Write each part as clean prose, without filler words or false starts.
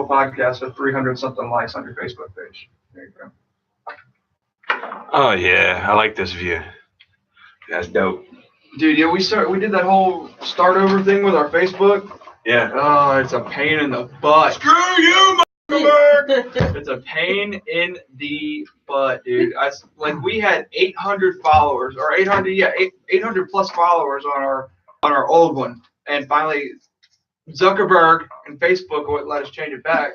Basketball Podcast with 300 something likes on your Facebook page. There you go. Oh yeah, I like this view. That's dope. Dude, yeah, we did that whole start over thing with our Facebook. Yeah. Oh, it's a pain in the butt. Screw you, It's a pain in the butt, dude. We had 800 followers, or 800 plus followers on our old one, and finally Zuckerberg and Facebook wouldn't let us change it back.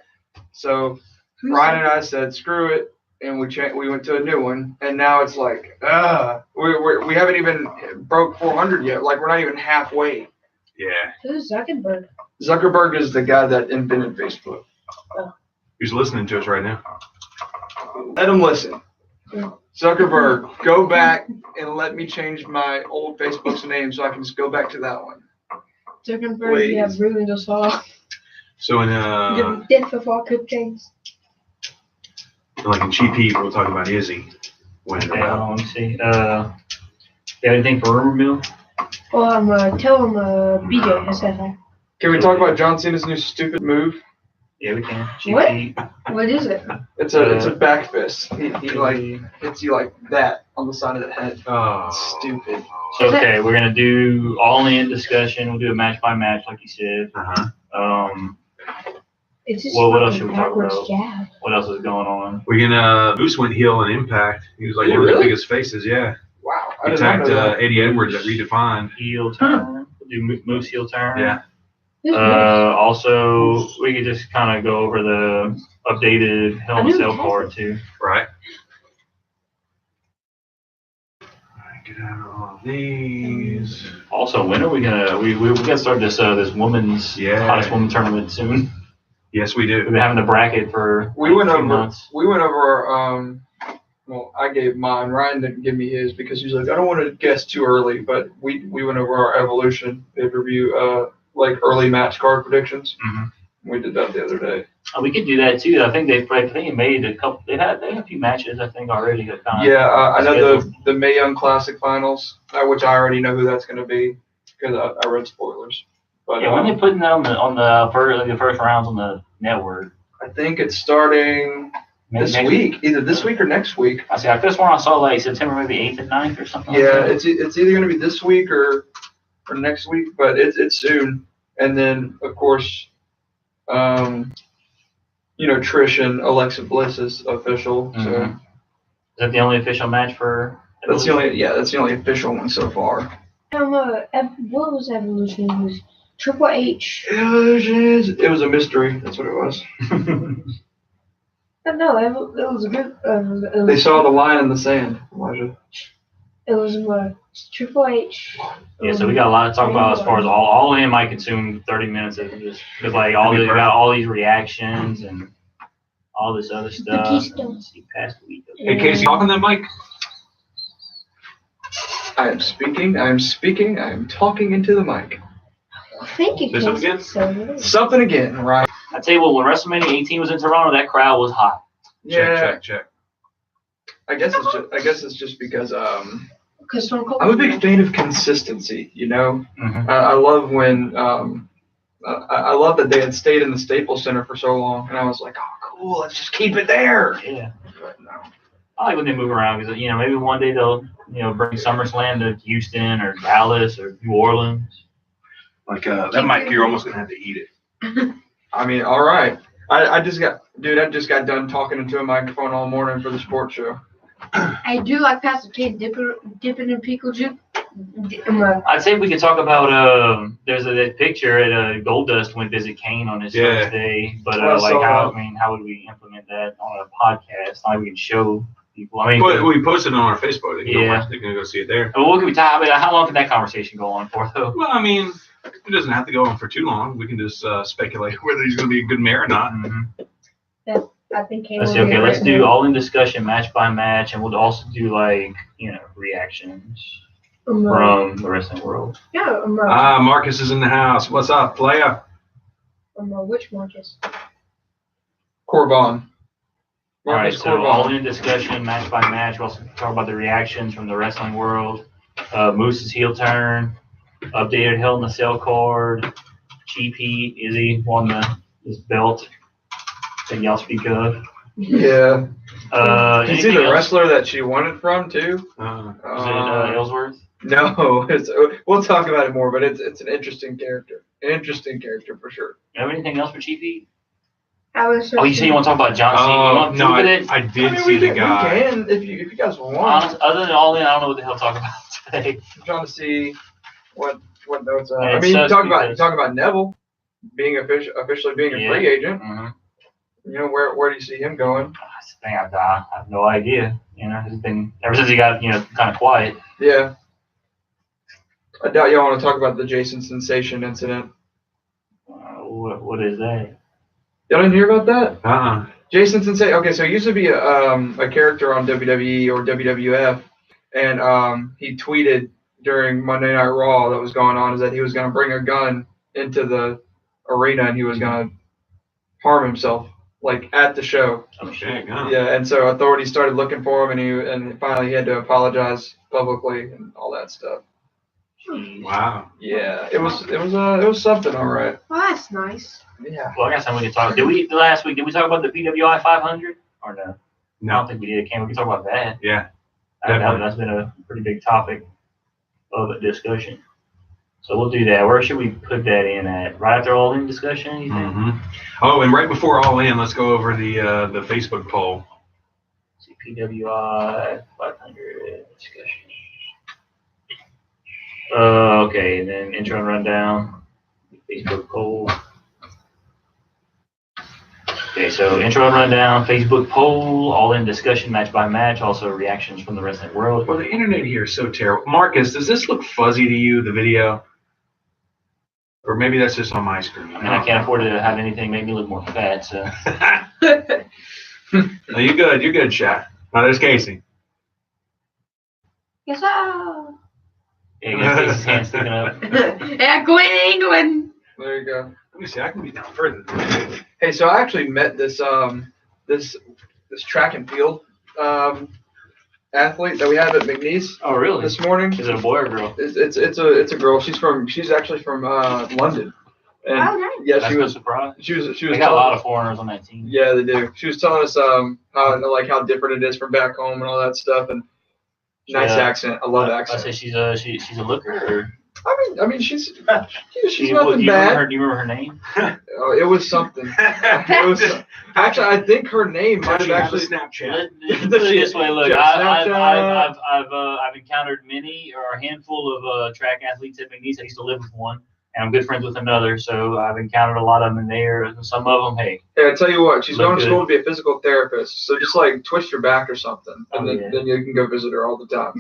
So Ryan and I said, screw it, and we went to a new one, and now it's like, we haven't even broke 400 yet. Like, we're not even halfway. Yeah. Who's Zuckerberg? Zuckerberg is the guy that invented Facebook. Oh. Who's listening to us right now? Let him listen. Zuckerberg, go back and let me change my old Facebook's name so I can just go back to that one. Zuckerberg, Please. you have ruined us all. So in The death of all good things. like in GP, we'll talk about Izzy. When Let me see. You have anything for Rumor Mill? Well, tell him BJ has said that. Can we talk about John Cena's new stupid move? Yeah, we can. What? GP. What is it? It's a back fist. He like hits you like that on the side of the head. Oh. It's stupid. So, okay, we're gonna do all-in discussion. We'll do a match by match, like you said. It's just Well, what else fucking should we talk backwards about? jab. What else is going on? We're gonna Moose went heel in Impact. He was like Did he one of the really? biggest faces. Yeah. Wow. He I did not attacked know that. Eddie Edwards at Redefined. Heel turn. We'll do Moose heel turn. Yeah. Who's Also, we could just kind of go over the updated Hell in a Cell card too. Right. Get out of all these. Also, when are we gonna we gonna start this women's hottest woman tournament soon? Yes, we We've do. been having the bracket for We went 2 over. months. We went over. Well, I gave mine. Ryan didn't give me his because he's like, I don't want to guess too early. But we went over our Evolution pay-per-view, like early match card predictions. Mhm. We did that the other day. We could do that too. I think they made a couple. They had a few matches I think already. That kind of Yeah, I know scheduled. the Mae Young Classic Finals, which I already know who that's going to be because I read spoilers. But Yeah, when they putting that on the first rounds on the network. I think it's starting this Next week, either this week or next week. I see. I first one I saw like September maybe 8th and 9th or something. Yeah, like that. it's either going to be this week or next week, but it's soon. And then of course, Trish and Alexa Bliss is official. So Mhm. Is that the only official match for? that's the only official one so far. What was Evolution? It was Triple H. It was a mystery. That's what it was. No, it was a good. They saw the line in the sand, Elijah. It was Triple H. Yeah, so we got a lot to talk about as far as all in might consume 30 minutes of just because like we got all these reactions and all this other stuff. Keystone. See past the week. Hey, Casey, talk on that mic. I am speaking. I am talking into the mic. Thank you, Say something again? So, Something again, right? I tell you what, when WrestleMania 18 was in Toronto, that crowd was hot. Check. I guess it's just because because Stone Cold. I'm a big fan of consistency. Mm-hmm. I love when I love that they had stayed in the Staples Center for so long, and I was like, oh, cool, let's just keep it there. Yeah. But no. I like when they move around because maybe one day they'll bring SummerSlam to Houston or Dallas or New Orleans. Like that mic, you're almost gonna have to eat it. I mean, all right. I just got done talking into a microphone all morning for the sports show. I do like Pastor Kid dipping in pickle juice. I'd say we could talk about there's that picture at Goldust went visit Kane on his first day, but how would we implement that on a podcast? Like we can show people. I mean, we posted it on our Facebook. They can go see it there. What can we talk about? How long can that conversation go on for though? Well, I mean, it doesn't have to go on for too long. We can just speculate whether he's going to be a good mayor or not. Mm-hmm. I think Kane Let's will see. be Okay, let's right do now. all in discussion, match by match, and we'll also do reactions from the wrestling world. Yeah, Marcus is in the house. What's up, playa? which Marcus? Corbin. All right, Marcus so Corbin. all in discussion, match by match. We'll also talk about the reactions from the wrestling world. Moose's heel turn, updated Hell in a Cell card. GP Izzy won his belt. that y'all speak of. Yeah. Did you see Anything the else? wrestler that she won it from too? Is it Ellsworth? No, we'll talk about it more, but it's an interesting character. An interesting character for sure. You have anything else for Chief Heat? I was Oh, you say you want to talk about John Cena? You want to no, prove it? I did see the guy. We can if you guys want. Honest, other than All In, I don't know what the hell to talk about today. I'm trying to see what notes are. Yeah, I mean, it talk sucks about Neville being officially being a free agent. Mm-hmm. You know, where do you see him going? That's the thing. I have no idea. You know, it's been ever since he got kind of quiet. Yeah. I doubt y'all want to talk about the Jason Sensation incident. What is that? Y'all didn't hear about that? Jason Sensation. Okay, so he used to be a character on WWE or WWF, and he tweeted during Monday Night Raw that was going on is that he was going to bring a gun into the arena and he was going to harm himself, like at the show. Oh shit! Yeah, and so authorities started looking for him, and finally he had to apologize publicly and all that stuff. Jeez. Wow. Yeah, it was something, all right. Well, that's nice. Yeah. Well, I got something we can talk. Last week? Did we talk about the PWI 500 or no? I don't think we did. We can talk about that. Yeah. That's been a pretty big topic of a discussion. So we'll do that. Where should we put that in at? Right after All In discussion, you think? Mm-hmm. Oh, and right before All In, let's go over the Facebook poll. See, PWI 500 discussion. Okay, and then intro and rundown. Facebook poll. Okay, so intro and rundown, Facebook poll, All In discussion, match by match, also reactions from the wrestling world. Well, the internet here is so terrible. Marcus, does this look fuzzy to you, the video? Or maybe that's just on my screen. I mean, I can't afford to have anything make me look more fat, so. No, you're good. You're good, Shaq. Now there's Casey. Yes, sir. Yeah, you got Casey's hand sticking up. Yeah, Queen England. There you go. Let me see. I can be down further. Hey, so I actually met this track and field athlete that we have at McNeese. Oh, really? This morning. Is it a boy or a girl? It's a girl. She's actually from London. And Oh, nice. yeah, That's no surprise. she was They got a lot of foreigners on that team. Yeah, they do. She was telling us how different it is from back home and all that stuff, and nice accent. I love I accent. say she's a looker. Or I mean she's do nothing you bad. remember her name? Oh, it was something. It was actually, I think her name might have actually. Snapchat. Let's put it this way. Look, Yeah, I've encountered many or a handful of track athletes at McNeese. I used to live with one, and I'm good friends with another. So I've encountered a lot of them in there. And some of them, hey. Hey, I tell you what, she's Look going to good. school to be a physical therapist. So just like twist your back or something, and Oh, then you can go visit her all the time.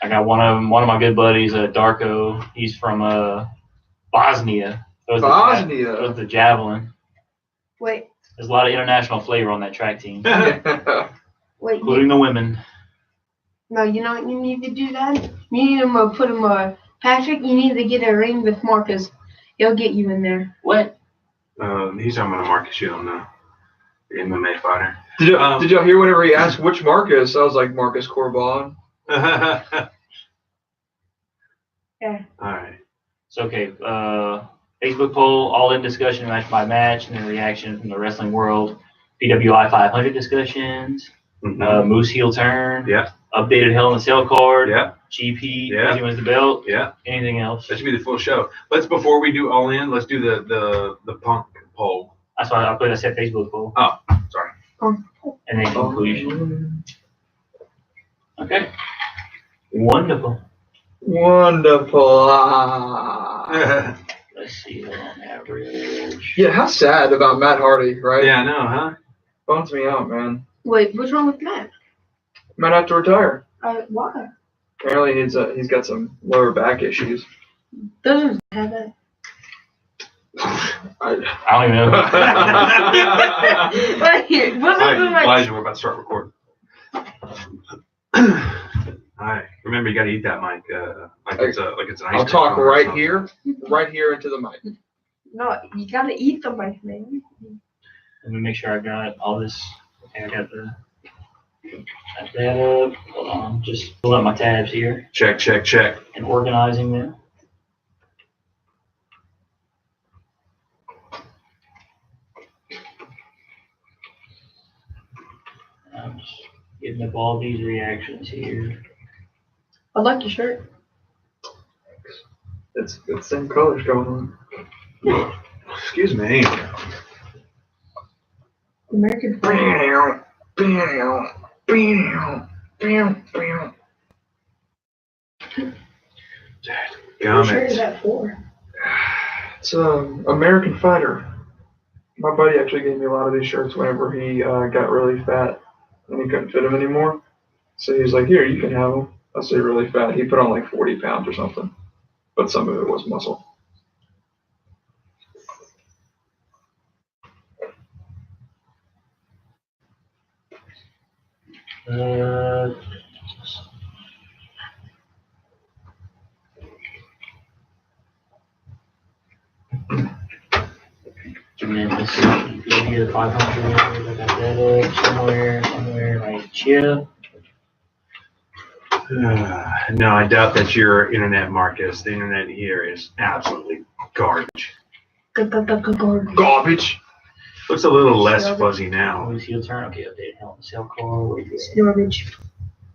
I got one of my good buddies, Darko. He's from Bosnia. Throws the javelin. Wait, There's a lot of international flavor on that track team, wait. including the women. No, you know what you need to do that? You need to put him, Patrick, you need to get a ring with Marcus. He'll get you in there. What? He's talking about Marcus. You don't know. The MMA fighter. Did y'all hear whenever he asked which Marcus? I was like Marcus Corban. Yeah. All right. So, okay, Facebook poll, All In discussion, match by match, and then reaction from the wrestling world. PWI 500 discussions, Mm-hmm. Moose heel turn, Yeah. updated Hell in a Cell card, Yeah. GP, Yeah. Izzy wins the belt, Yeah. anything else. That should be the full show. Before we do All In, let's do the punk poll. That's why I said Facebook poll. Oh, sorry. And then conclusion. Okay. Wonderful. Wonderful. Let's see, on average. Yeah, how sad about Matt Hardy, right? Yeah, I know, huh? Bums me out, man. Wait, what's wrong with Matt? Might have to retire. Why? Apparently he's got some lower back issues. Doesn't have that. I don't even know. Wait, what's up with my... Elijah, we're about to start recording. All right. Remember, you got to eat that mic like it's an ice cream I'll talk cone or right something. here into the mic. No, you gotta eat the mic, man. Let me make sure I got all this. Okay, I got that up. Hold on, just pull up my tabs here Check. and organizing them. Getting up all these reactions here. I like your shirt. It's same colors going on. Excuse me. American flag. What shirt is that for? It's American Fighter. My buddy actually gave me a lot of these shirts whenever he got really fat and he couldn't fit them anymore. So he's like, here, you can have them. I say really fat. He put on like 40 pounds or something. But some of it was muscle. And then let's see, go here, 500. I got that up somewhere right here. No, I doubt that's your internet, Marcus. The internet here is absolutely garbage. Garbage. Looks a little less fuzzy now. Always heel turn. Okay, update Hell in a Cell core. Garbage.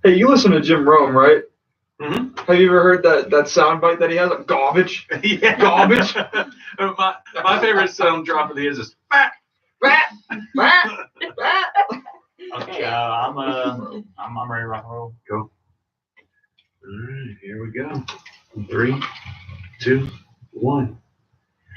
Hey, you listen to Jim Rome, right? Mm-hmm. Have you ever heard that sound bite that he has? Like, garbage. Yeah. Garbage. my favorite sound drop of his is fat. Okay, I'm ready to rock and roll. Go. All right, here we go. 3, 2, 1.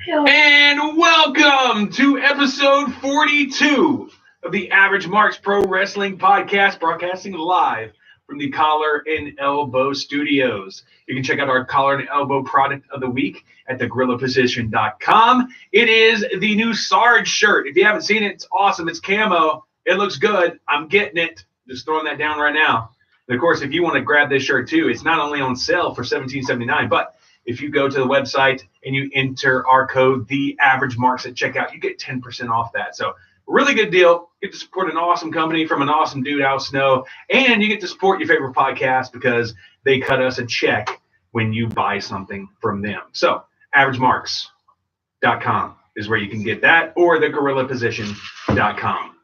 And welcome to episode 42 of the Average Marks Pro Wrestling Podcast, broadcasting live from the Collar and Elbow Studios. You can check out our Collar and Elbow product of the week at thegorillaposition.com. It is the new Sarge shirt. If you haven't seen it, it's awesome. It's camo. It looks good. I'm getting it. Just throwing that down right now. And of course, if you want to grab this shirt too, it's not only on sale for $17.79, but if you go to the website and you enter our code, TheAverageMarks at checkout, you get 10% off that. So really good deal. You get to support an awesome company from an awesome dude, Al Snow, and you get to support your favorite podcast because they cut us a check when you buy something from them. So AverageMarks.com is where you can get that, or thegorillaposition.com.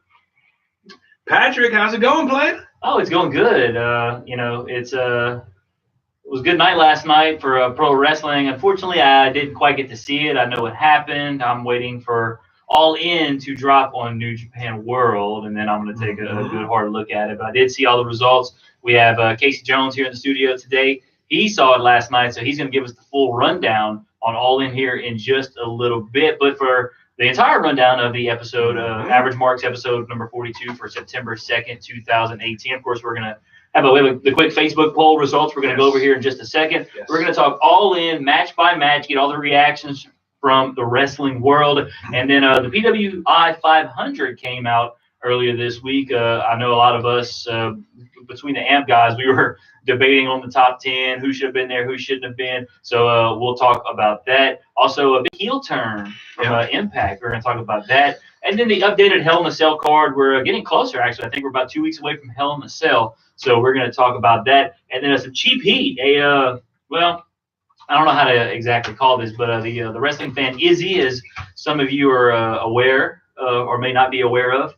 Patrick, how's it going, Play? Oh, it's going good. It was a good night last night for pro wrestling. Unfortunately, I didn't quite get to see it. I know what happened. I'm waiting for All In to drop on New Japan World, and then I'm going to take a good hard look at it. But I did see all the results. We have Casey Jones here in the studio today. He saw it last night, so he's going to give us the full rundown on All In here in just a little bit. But for the entire rundown of the episode, Average Marks episode number 42 for September 2nd, 2018. Of course, we have the quick Facebook poll results. We're going to go over here in just a second. Yes. We're going to talk All In, match by match, get all the reactions from the wrestling world. And then the PWI 500 came out earlier this week. I know a lot of us, between the AMP guys, we were debating on the top 10, who should have been there, who shouldn't have been. So we'll talk about that. Also, a big heel turn from Impact. We're going to talk about that. And then the updated Hell in a Cell card. We're getting closer, actually. I think we're about 2 weeks away from Hell in a Cell. So we're going to talk about that. And then some cheap heat. I don't know how to exactly call this, but the wrestling fan Izzy, as some of you are aware or may not be aware of,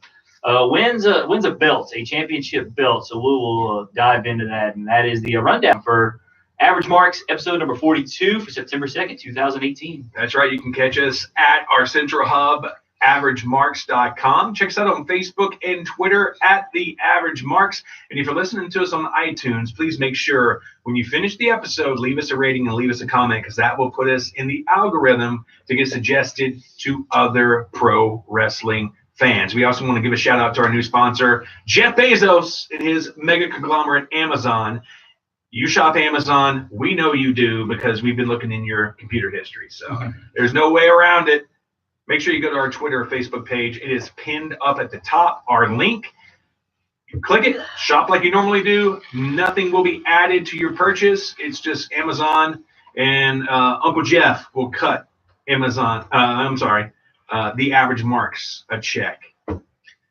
wins a belt, a championship belt. So we'll dive into that. And that is the rundown for Average Marks episode number 42 for September 2nd, 2018. That's right. You can catch us at our central hub, AverageMarks.com. Check us out on Facebook and Twitter at The Average Marks. And if you're listening to us on iTunes, please make sure when you finish the episode, leave us a rating and leave us a comment, because that will put us in the algorithm to get suggested to other pro wrestling fans. We also want to give a shout out to our new sponsor, Jeff Bezos and his mega conglomerate, Amazon. You shop Amazon. We know you do because we've been looking in your computer history. So there's no way around it. Make sure you go to our Twitter or Facebook page. It is pinned up at the top, our link. You click it, shop like you normally do. Nothing will be added to your purchase. It's just Amazon, and Uncle Jeff will cut Amazon. The Average Marks a check.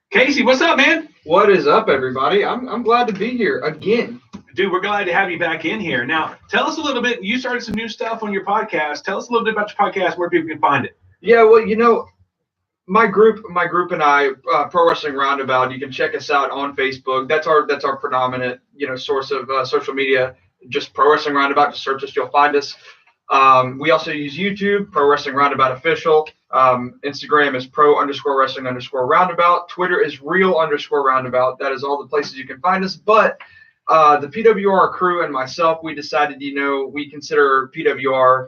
Casey, what's up, man? What is up, everybody? I'm glad to be here again. Dude, we're glad to have you back in here. Now, tell us a little bit. You started some new stuff on your podcast. Tell us a little bit about your podcast, where people can find it. Yeah, well, my group and I, Pro Wrestling Roundabout. You can check us out on Facebook. That's our predominant, source of social media. Just Pro Wrestling Roundabout. Just search us, you'll find us. We also use YouTube, Pro Wrestling Roundabout Official. Instagram is pro_wrestling_roundabout. Twitter is real_roundabout. That is all the places you can find us. But the PWR crew and myself, we decided, we consider PWR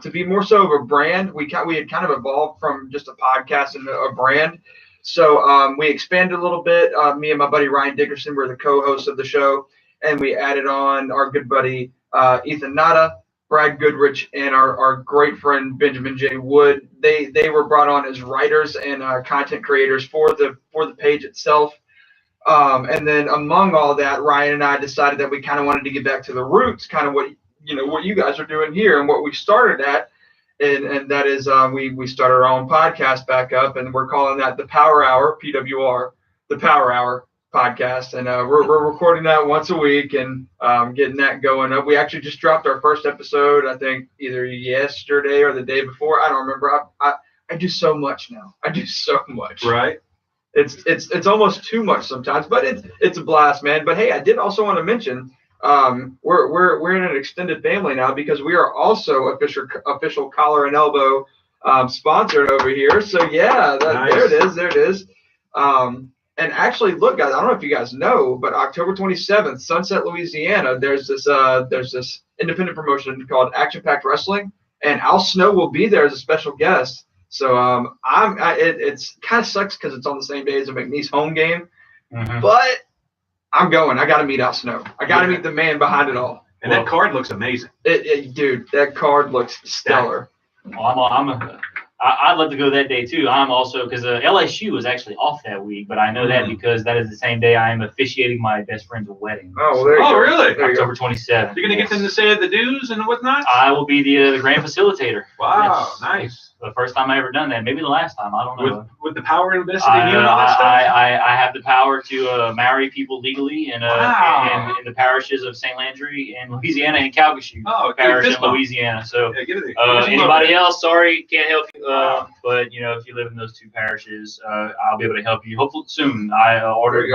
to be more so of a brand. We had kind of evolved from just a podcast into a brand. So we expanded a little bit. Me and my buddy Ryan Dickerson were the co-hosts of the show, and we added on our good buddy Ethan Nada, Brad Goodrich, and our great friend Benjamin J. Wood. They were brought on as writers and content creators for the page itself. And then among all that, Ryan and I decided that we kind of wanted to get back to the roots, kind of what you guys are doing here and what we started at. And that is we started our own podcast back up, and we're calling that the Power Hour, PWR, the Power Hour podcast. And we're recording that once a week and getting that going up. We actually just dropped our first episode, I think either yesterday or the day before. I don't remember. I do so much now. I do so much. Right. It's almost too much sometimes, but it's a blast, man. But hey, I did also want to mention we're in an extended family now because we are also official Collar and Elbow sponsored over here. So yeah, nice. There it is. And actually, look, guys, I don't know if you guys know, but October 27th, Sunset, Louisiana, there's this independent promotion called Action Packed Wrestling, and Al Snow will be there as a special guest. So it's kind of sucks because it's on the same day as a McNeese home game, but I'm going. I got to meet Al Snow. I got to meet the man behind it all. And that card looks amazing. Dude, that card looks stellar. Well, I'd love to go that day too. I'm also because LSU was actually off that week, but I know that because that is the same day I am officiating my best friend's wedding. Oh, well, there you go. Really? October 27th. You're gonna get them to say the dues and whatnot. I will be the grand facilitator. Wow, yes. Nice. The first time I ever done that, maybe the last time. I don't know. With the power invested in you and all that stuff. I have the power to marry people legally in the parishes of St. Landry and Louisiana and Calcasieu Parish in Louisiana. So anybody else, sorry, can't help you. But if you live in those two parishes, I'll be able to help you. Hopefully soon. I ordered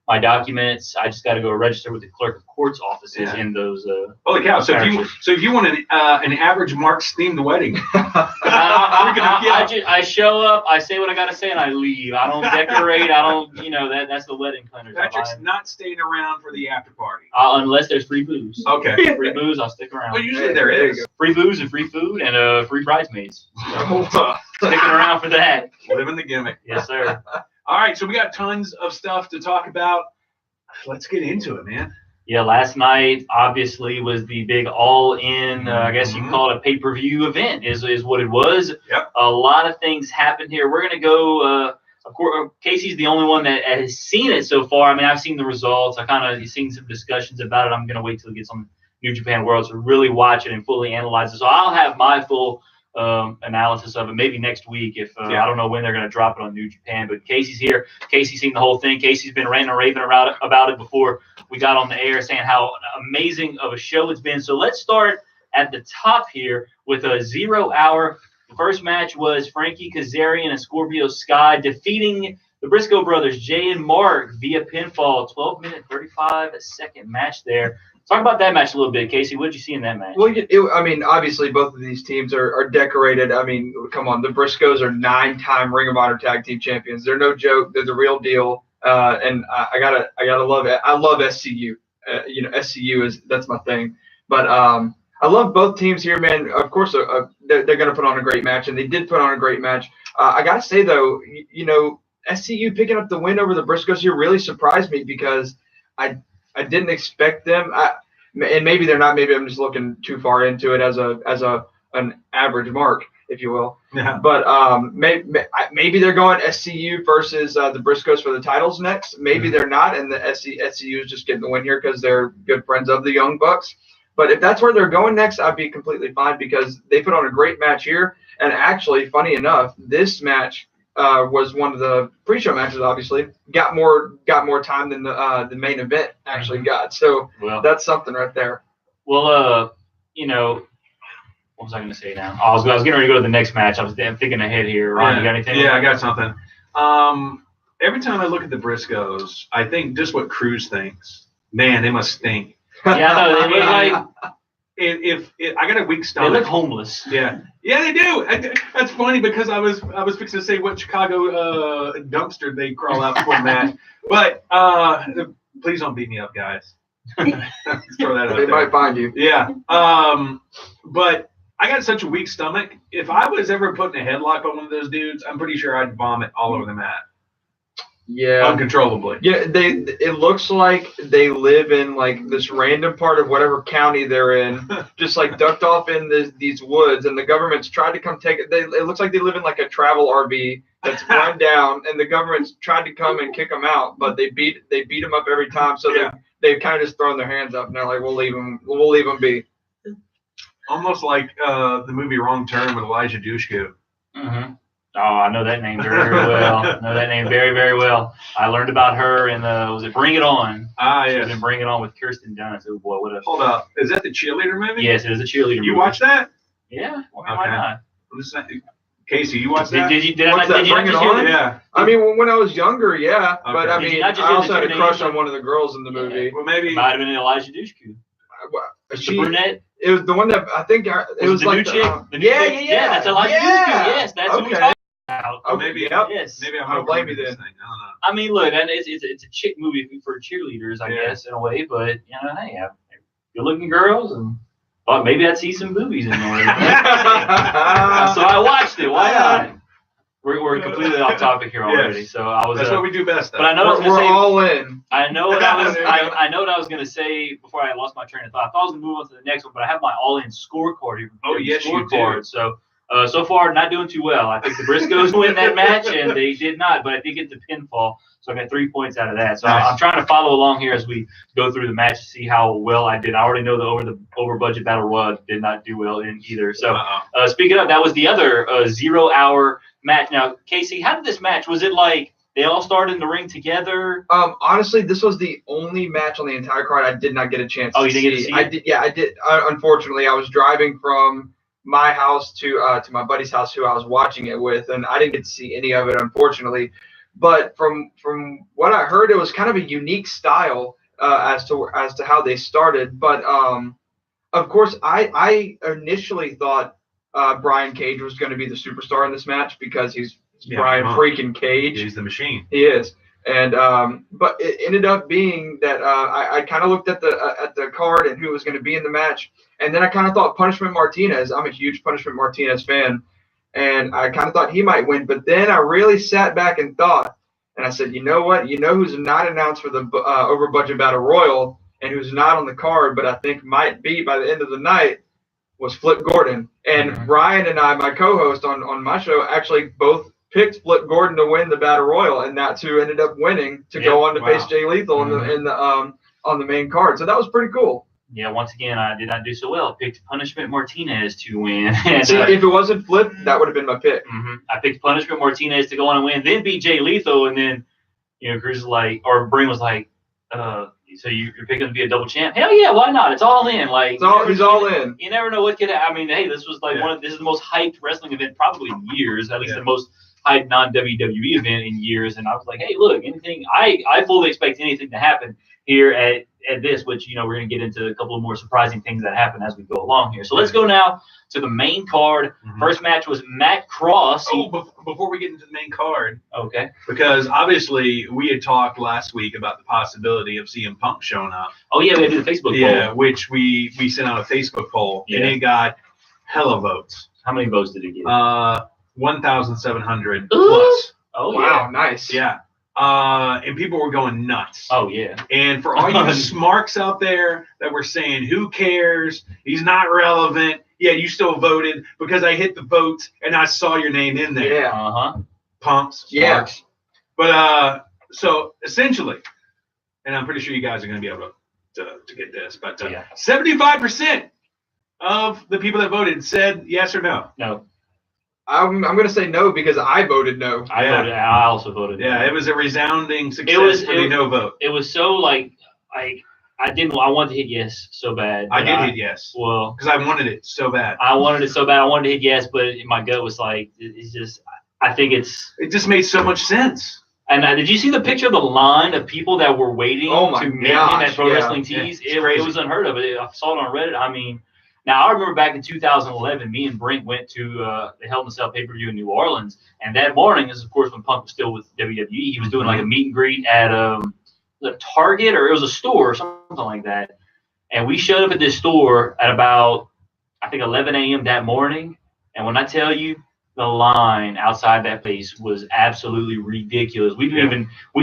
my documents. I just got to go register with the clerk of court's offices in those. Holy cow! So if you want an AverageMarks themed wedding, I show up, I say what I got to say, and I leave. I don't decorate. I don't. That's the wedding planner. Patrick's not staying around for the after party unless there's free booze. Okay. Free booze, I'll stick around. Well, usually there is free booze and free food and free bridesmaids. Sticking around for that. Living the gimmick. Yes, sir. All right, so we got tons of stuff to talk about. Let's get into it, man. Yeah, last night obviously was the big all-in, I guess you can call it a pay-per-view event is what it was. Yep. A lot of things happened here. We're going to go, of course, Casey's the only one that has seen it so far. I mean, I've seen the results. I kind of seen some discussions about it. I'm going to wait till it gets on New Japan World to really watch it and fully analyze it. So I'll have my full analysis of it maybe next week if I don't know when they're going to drop it on New Japan, but Casey's here. Casey's seen the whole thing. Casey's been ranting and raving about it before we got on the air, saying how amazing of a show it's been. So let's start at the top here with a 0 hour. The first match was Frankie Kazarian and Scorpio Sky defeating the Briscoe brothers, Jay and Mark, via pinfall. 12-minute, 35-second match there. Talk about that match a little bit, Casey. What did you see in that match? Well, obviously both of these teams are decorated. I mean, come on, the Briscoes are 9-time Ring of Honor Tag Team Champions. They're no joke. They're the real deal. And I gotta love it. I love SCU. SCU that's my thing. But I love both teams here, man. Of course, they're gonna put on a great match, and they did put on a great match. I gotta say though, SCU picking up the win over the Briscoes here really surprised me because I didn't expect them, and maybe they're not. Maybe I'm just looking too far into it as an average mark, if you will. Yeah. But maybe they're going SCU versus the Briscoes for the titles next. Maybe they're not, and the SCU is just getting the win here because they're good friends of the Young Bucks. But if that's where they're going next, I'd be completely fine because they put on a great match here. And actually, funny enough, this match was one of the pre-show matches. Obviously, got more time than the main event actually got. So that's something right there. Well, What was I going to say now? I was getting ready to go to the next match. I'm thinking ahead here. Ron, you got anything? Yeah, I got something. Every time I look at the Briscoes, I think just what Cruz thinks. Man, they must stink. Yeah, no, they look like if I got a weak stomach. They look homeless. Yeah, they do. That's funny because I was fixing to say what Chicago dumpster they crawl out for that. But please don't beat me up, guys. Throw that out They there. might find you. Yeah. But I got such a weak stomach. If I was ever put in a headlock on one of those dudes, I'm pretty sure I'd vomit all over the mat. Yeah. Uncontrollably. Yeah, it looks like they live in like this random part of whatever county they're in, just like ducked off in these woods, and the government's tried to come take it. It looks like they live in like a travel RV that's run down, and the government's tried to come and kick them out, but they beat them up every time. So they've kind of just thrown their hands up, and they're like, we'll leave them be. Almost like the movie Wrong Turn with Elijah Dushku. Mm-hmm. Oh, I know that name very, very well. I know that name very, very well. I learned about her in was it Bring It On? Ah, yes. She was in Bring It On with Kirsten Dunst. Oh boy, what a. Hold up. Is that the cheerleader movie? Yes, it is a cheerleader movie. You watch that? Yeah. Why not? Casey, you watched that? Did you What's that, Bring It On? Yeah. I mean, when I was younger, yeah. Okay. But I mean, I also had a crush on one of the girls in the movie. Well, maybe. It might have been Elijah Dushku. The brunette. It was the one that I think it was the like new chick. Yeah. That's Elijah Dushku. Yes, that's who we're talking about. Oh, maybe. Yep. Yes. Maybe I'm I don't blame you then. I don't know. I mean, look, and it's a chick movie for cheerleaders, I guess, in a way. But hey, good-looking girls, and thought maybe I'd see some boobies in there. So I watched it. Why not? We're completely off topic here already. Yes. So I was. That's what we do best. Though. But I know we're all in. I know what I was. I know what I was going to say before I lost my train of thought. I thought I was going to move on to the next one, but I have my all-in scorecard here. Oh yes, you do. So far, not doing too well. I think the Briscoes win that match, and they did not. But I did get the pinfall, so I got 3 points out of that. So nice. I'm trying to follow along here as we go through the match to see how well I did. I already know the over budget battle royal did not do well in either. So speaking of, that was the other 0 hour match. Now, Casey, how did this match? Was it like they all started in the ring together? Honestly, this was the only match on the entire card I did not get a chance to see. You didn't get to see it? I did. Yeah, I did. Unfortunately, I was driving from my house to my buddy's house, who I was watching it with, and I didn't get to see any of it, unfortunately. But from what I heard, it was kind of a unique style as to how they started. But of course, I initially thought Brian Cage was going to be the superstar in this match because he's Brian freaking Cage. He's the machine. He is. And but it ended up being that I kind of looked at the card and who was going to be in the match, and then I kind of thought Punishment Martinez. I'm a huge Punishment Martinez fan, and I kind of thought he might win. But then I really sat back and thought, and I said, you know what? You know who's not announced for the over budget battle royal and who's not on the card, but I think might be by the end of the night, was Flip Gordon. And Ryan and I, my co-host on my show, actually both picked Flip Gordon to win the battle royal, and that's who ended up winning to go on to face Jay Lethal on the main card. So that was pretty cool. Yeah, once again, I did not do so well. I picked Punishment Martinez to win. And, see, if it wasn't Flip, that would have been my pick. I picked Punishment Martinez to go on and win, then beat Jay Lethal, and then Cruz was like, or Bring was like, so you're picking to be a double champ? Hell yeah, why not? It's all in. Like he's all in. You never know what could happen. I mean, hey, this was like this is the most hyped wrestling event probably in years, at least the most hyped non-WWE event in years. And I was like, hey, look, anything. I fully expect anything to happen here at this, which we're gonna get into a couple of more surprising things that happen as we go along here. So let's go now to the main card. First match was Matt Cross. Before we get into the main card, okay, because obviously we had talked last week about the possibility of CM Punk showing up. Oh yeah, we did the Facebook poll. Yeah, which we sent out a Facebook poll, and it got hella votes. How many votes did it get? 1,700 plus. Oh wow, nice. Yeah. And people were going nuts. Oh yeah. And for all you smarks out there that were saying, who cares? He's not relevant. Yeah, you still voted because I hit the votes and I saw your name in there. Yeah. Pumps. Yeah. But so essentially, and I'm pretty sure you guys are going to be able to get this, but 75% of the people that voted said yes or no. No. I'm going to say no because I voted no. I also voted no. Yeah, it was a resounding success for the no vote. It was so like I wanted to hit yes so bad. I did hit yes. Well, because I wanted it so bad. I wanted it so bad. I wanted to hit yes, but my gut was like, it's just. I think it just made so much sense. And did you see the picture of the line of people that were waiting to meet him at Pro Wrestling Tees? It was unheard of. I saw it on Reddit. I mean, now I remember back in 2011, me and Brent went to the Hell in a Cell pay-per-view in New Orleans, and that morning is of course when Punk was still with WWE. He was doing like a meet and greet at the Target, or it was a store or something like that. And we showed up at this store at about I think 11 a.m. that morning, and when I tell you, the line outside that place was absolutely ridiculous. We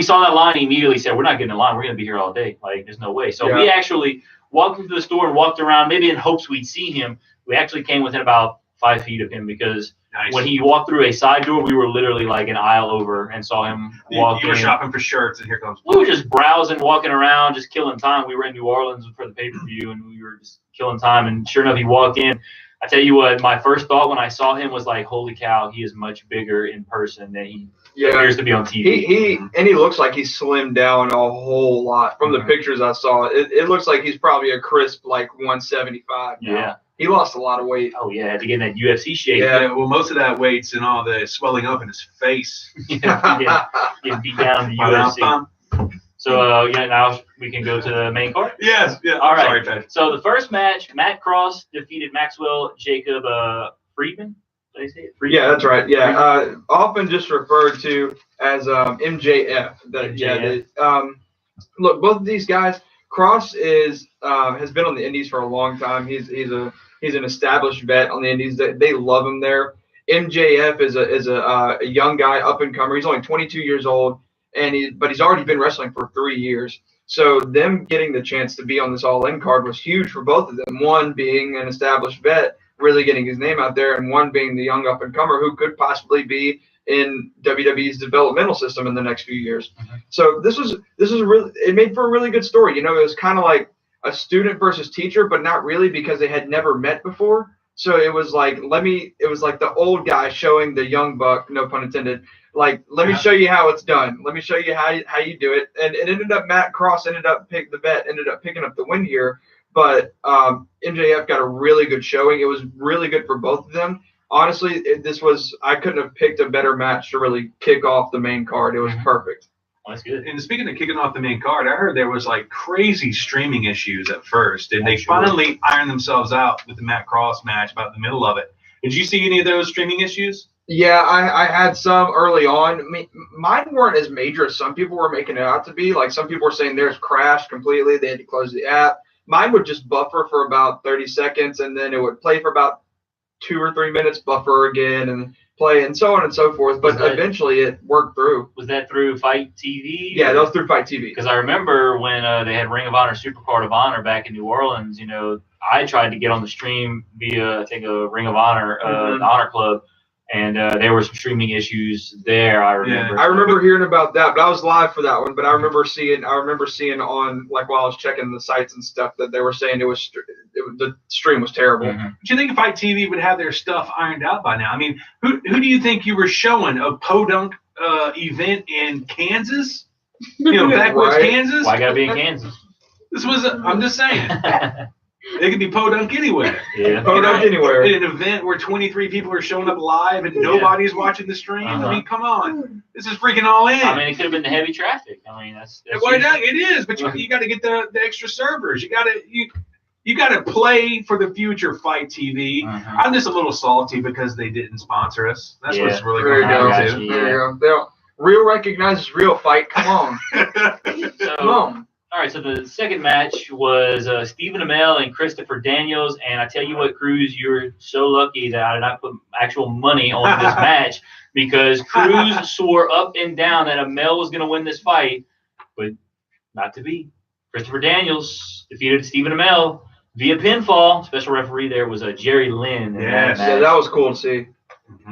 saw that line and immediately said, we're not getting in line. We're going to be here all day. Like, there's no way. So we actually walked into the store and walked around, maybe in hopes we'd see him. We actually came within about 5 feet of him because when he walked through a side door, we were literally like an aisle over and saw him walk in. You were shopping for shirts and here comes. We were just browsing, walking around, just killing time. We were in New Orleans for the pay-per-view and we were just killing time. And sure enough, he walked in. I tell you what, my first thought when I saw him was like, holy cow, he is much bigger in person than he appears to be on TV. He looks like he's slimmed down a whole lot from the pictures I saw. It looks like he's probably a crisp like 175 now. Yeah. He lost a lot of weight. Oh, yeah, had to get in that UFC shape. Yeah, well, most of that weight's in all the swelling up in his face. Getting beat down in the UFC. So, now we can go to the main card? Yes. Yeah. All right. Sorry, Pat. So, the first match, Matt Cross defeated Maxwell Jacob Friedman. Did I say it? Friedman? Yeah, that's right. Yeah. Often just referred to as MJF. Look, both of these guys, Cross has been on the Indies for a long time. He's an established vet on the Indies. They love him there. MJF is a young guy, up and comer. He's only 22 years old. But he's already been wrestling for 3 years. So them getting the chance to be on this All-In card was huge for both of them. One being an established vet, really getting his name out there, and one being the young up-and-comer who could possibly be in WWE's developmental system in the next few years. So this was really, it made for a really good story. It was kind of like a student versus teacher, but not really because they had never met before. So it was like the old guy showing the young buck, no pun intended, like, let me show you how it's done. Let me show you how you do it. And it ended up Matt Cross ended up picking up the win here. But MJF got a really good showing. It was really good for both of them. Honestly, I couldn't have picked a better match to really kick off the main card. It was perfect. Well, that's good. And speaking of kicking off the main card, I heard there was like crazy streaming issues at first, and they finally ironed themselves out with the Matt Cross match about the middle of it. Did you see any of those streaming issues? Yeah, I had some early on. Mine weren't as major as some people were making it out to be. Like some people were saying theirs crashed completely. They had to close the app. Mine would just buffer for about 30 seconds, and then it would play for about 2 or 3 minutes, buffer again, and play, and so on and so forth. But eventually it worked through. Was that through Fight TV? Yeah, that was through Fight TV. Because I remember when they had Ring of Honor Supercard of Honor back in New Orleans, I tried to get on the stream via, I think, a Ring of Honor, the Honor Club. And there were some streaming issues there. I remember. Yeah. I remember hearing about that, but I was live for that one. But I remember seeing on, like, while I was checking the sites and stuff, that they were saying the stream was terrible. Do you think Fight TV would have their stuff ironed out by now? I mean, who do you think you were showing a podunk event in Kansas? Backwoods Kansas. Why gotta be in Kansas? This was. I'm just saying. They could be podunk anywhere. Yeah. Podunk anywhere. In an event where 23 people are showing up live and nobody's watching the stream. I mean, come on. This is freaking all in. I mean, it could have been the heavy traffic. I mean, that's it is, but you got to get the extra servers. You got to play for the future, Fight TV. I'm just a little salty because they didn't sponsor us. That's what's really going on too. There you go. Real recognizes real. Fight. Come on. Come on. All right, so the second match was Stephen Amell and Christopher Daniels, and I tell you what, Cruz, you're so lucky that I did not put actual money on this match because Cruz swore up and down that Amell was going to win this fight, but not to be. Christopher Daniels defeated Stephen Amell via pinfall. Special referee there was Jerry Lynn. Yeah, that was cool to see.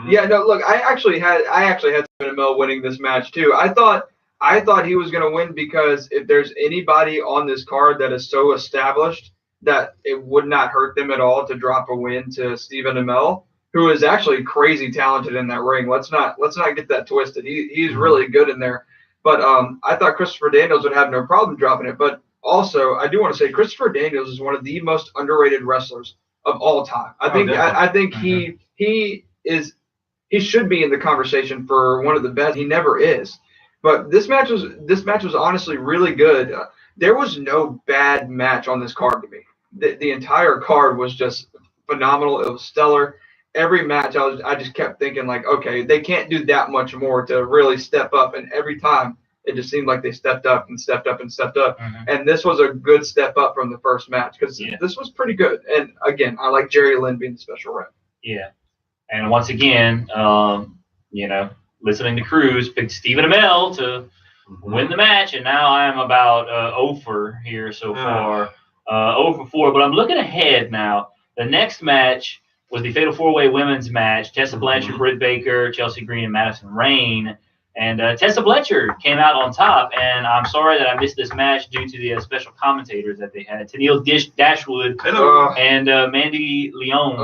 Yeah, no, look, I actually had Stephen Amell winning this match too. I thought he was going to win because if there's anybody on this card that is so established that it would not hurt them at all to drop a win to Stephen Amell, who is actually crazy talented in that ring. Let's not get that twisted. He's really good in there. But I thought Christopher Daniels would have no problem dropping it. But also, I do want to say Christopher Daniels is one of the most underrated wrestlers of all time. I think he should be in the conversation for one of the best. He never is. But this match was honestly really good. There was no bad match on this card to me. The entire card was just phenomenal. It was stellar. Every match, I just kept thinking like, okay, they can't do that much more to really step up. And every time, it just seemed like they stepped up and stepped up and stepped up. And this was a good step up from the first match because this was pretty good. And again, I like Jerry Lynn being the special rep. Yeah, and once again, listening to Cruz picked Stephen Amell to win the match, and now I'm about 0 for here so far. 0 for 4, but I'm looking ahead now. The next match was the Fatal 4-Way Women's match. Tessa Blanchard, Britt Baker, Chelsea Green, and Madison Rayne. And Tessa Blanchard came out on top, and I'm sorry that I missed this match due to the special commentators that they had. Tennille Dashwood and Mandy Leon.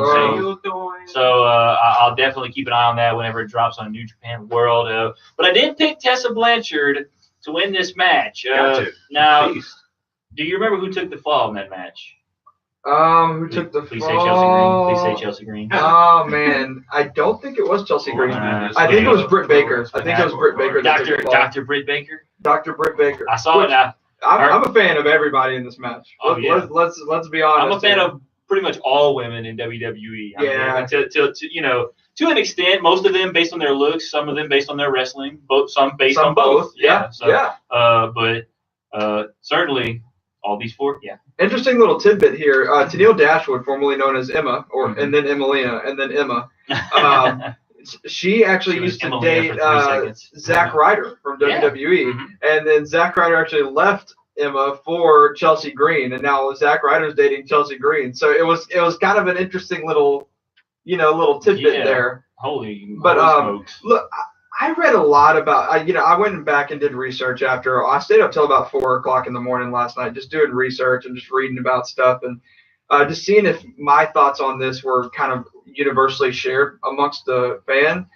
So I'll definitely keep an eye on that whenever it drops on New Japan World. But I did pick Tessa Blanchard to win this match. Now, do you remember who took the fall in that match? Who took the fall? Please say Chelsea Green. Oh man, I don't think it was Chelsea Green. I think it was Britt Baker. Dr. Britt Baker. Dr. Britt Baker. I saw it now. I'm a fan of everybody in this match. Let's be honest. I'm a fan of pretty much all women in WWE. To an extent, most of them based on their looks, some of them based on their wrestling, some based on both. But certainly all these 4. Yeah. Interesting little tidbit here. Tennille Dashwood, formerly known as Emma, and then Emelina, and then Emma. She actually used to date Zack Ryder from WWE, and then Zack Ryder actually left Emma for Chelsea Green, and now Zack Ryder's dating Chelsea Green. So it was kind of an interesting little tidbit there. Holy smokes. Look, I read a lot about. I went back and did research after. I stayed up till about 4 o'clock in the morning last night, just doing research and just reading about stuff and just seeing if my thoughts on this were kind of universally shared amongst the fan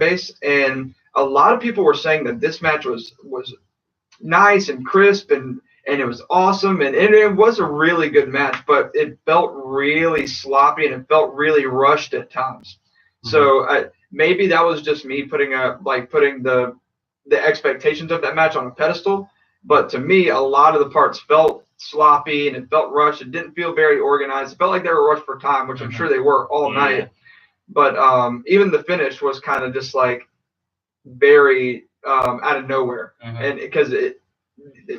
base. And a lot of people were saying that this match was nice and crisp and it was awesome and it was a really good match, but it felt really sloppy and it felt really rushed at times. So maybe that was just me putting the expectations of that match on a pedestal. But to me, a lot of the parts felt sloppy and it felt rushed. It didn't feel very organized. It felt like they were rushed for time, which I'm sure they were all night. But even the finish was kind of just like very out of nowhere. And because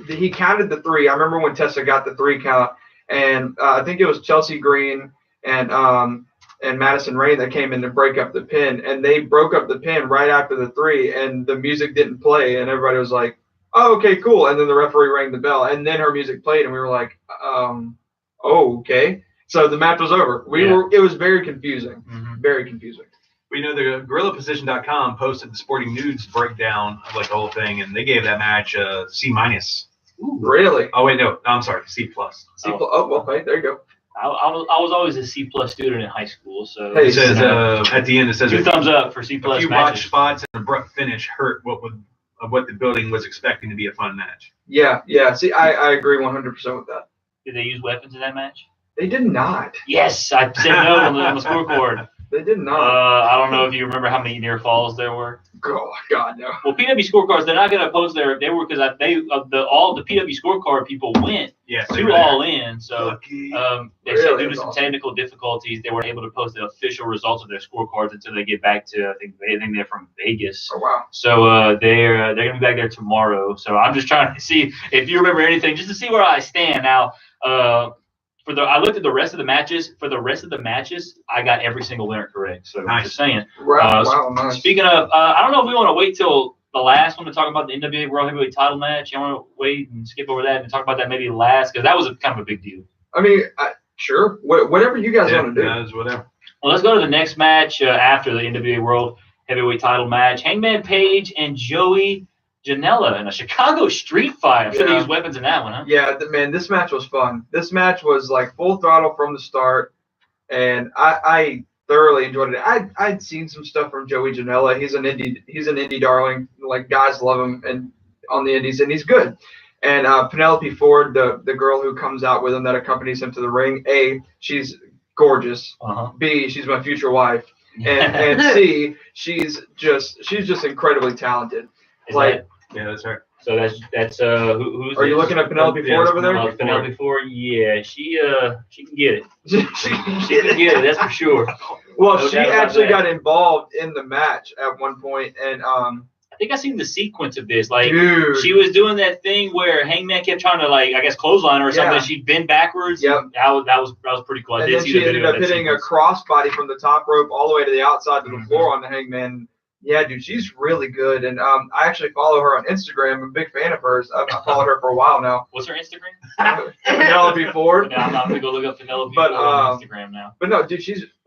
he counted the 3. I remember when Tessa got the 3 count, and I think it was Chelsea Green and Madison Rayne that came in to break up the pin, and they broke up the pin right after the 3, and the music didn't play, and everybody was like, "Oh, okay, cool." And then the referee rang the bell, and then her music played, and we were like, "Oh, okay." So the match was over. It was very confusing, very confusing. We know the GorillaPosition.com posted the Sporting Nudes breakdown of like the whole thing, and they gave that match a C-. Really? Oh wait, no, I'm sorry, C+. Okay, there you go. I was always a C+ student in high school, so it says at the end it says 2 thumbs up for C+ a few matches. botched spots and abrupt finish hurt what the building was expecting to be a fun match. Yeah. See, I agree 100% with that. Did they use weapons in that match? They did not. Yes, I said no on the scoreboard. They did not. I don't know if you remember how many near falls there were. Oh God, no. Well, PW scorecards, they're not going to post they were because all the PW scorecard people went to All In. So they said due to some technical difficulties, they weren't able to post the official results of their scorecards until they get back to I think they're from Vegas. Oh wow. So they're going to be back there tomorrow. So I'm just trying to see if you remember anything, just to see where I stand now. I looked at the rest of the matches. For the rest of the matches, I got every single winner correct. So I'm just saying. Wow, nice. Speaking of, I don't know if we want to wait till the last one to talk about the NWA World Heavyweight Title match. You want to wait and skip over that and talk about that maybe last, because that was kind of a big deal. I mean, sure. Whatever you guys want to do. Yeah, whatever. Well, let's go to the next match after the NWA World Heavyweight Title match. Hangman Page and Joey Janela in a Chicago street fight. I'm sure they used weapons in that one, huh? Yeah, man, this match was fun. This match was like full throttle from the start, and I thoroughly enjoyed it. I'd seen some stuff from Joey Janela. He's an indie darling. Like, guys love him and on the indies, and he's good. And Penelope Ford, the girl who comes out with him that accompanies him to the ring, A, she's gorgeous. B, she's my future wife. And C, she's just incredibly talented. Yeah, that's her. So that's who's Are you looking at Penelope Ford over there? Penelope Ford, yeah, she can get it. she can get it, that's for sure. Well, she actually got involved in the match at one point, and I think I seen the sequence of this. Like, dude, she was doing that thing where Hangman kept trying to, like, I guess clothesline her or something. She'd bend backwards. Yep. That was pretty cool. And then she ended up hitting a crossbody from the top rope all the way to the outside to the floor on the Hangman. Yeah, dude, she's really good. And I actually follow her on Instagram. I'm a big fan of hers. I've followed her for a while now. What's her Instagram? Penelope Ford. No, I'm going to go look up Penelope Ford on Instagram now. But no, dude,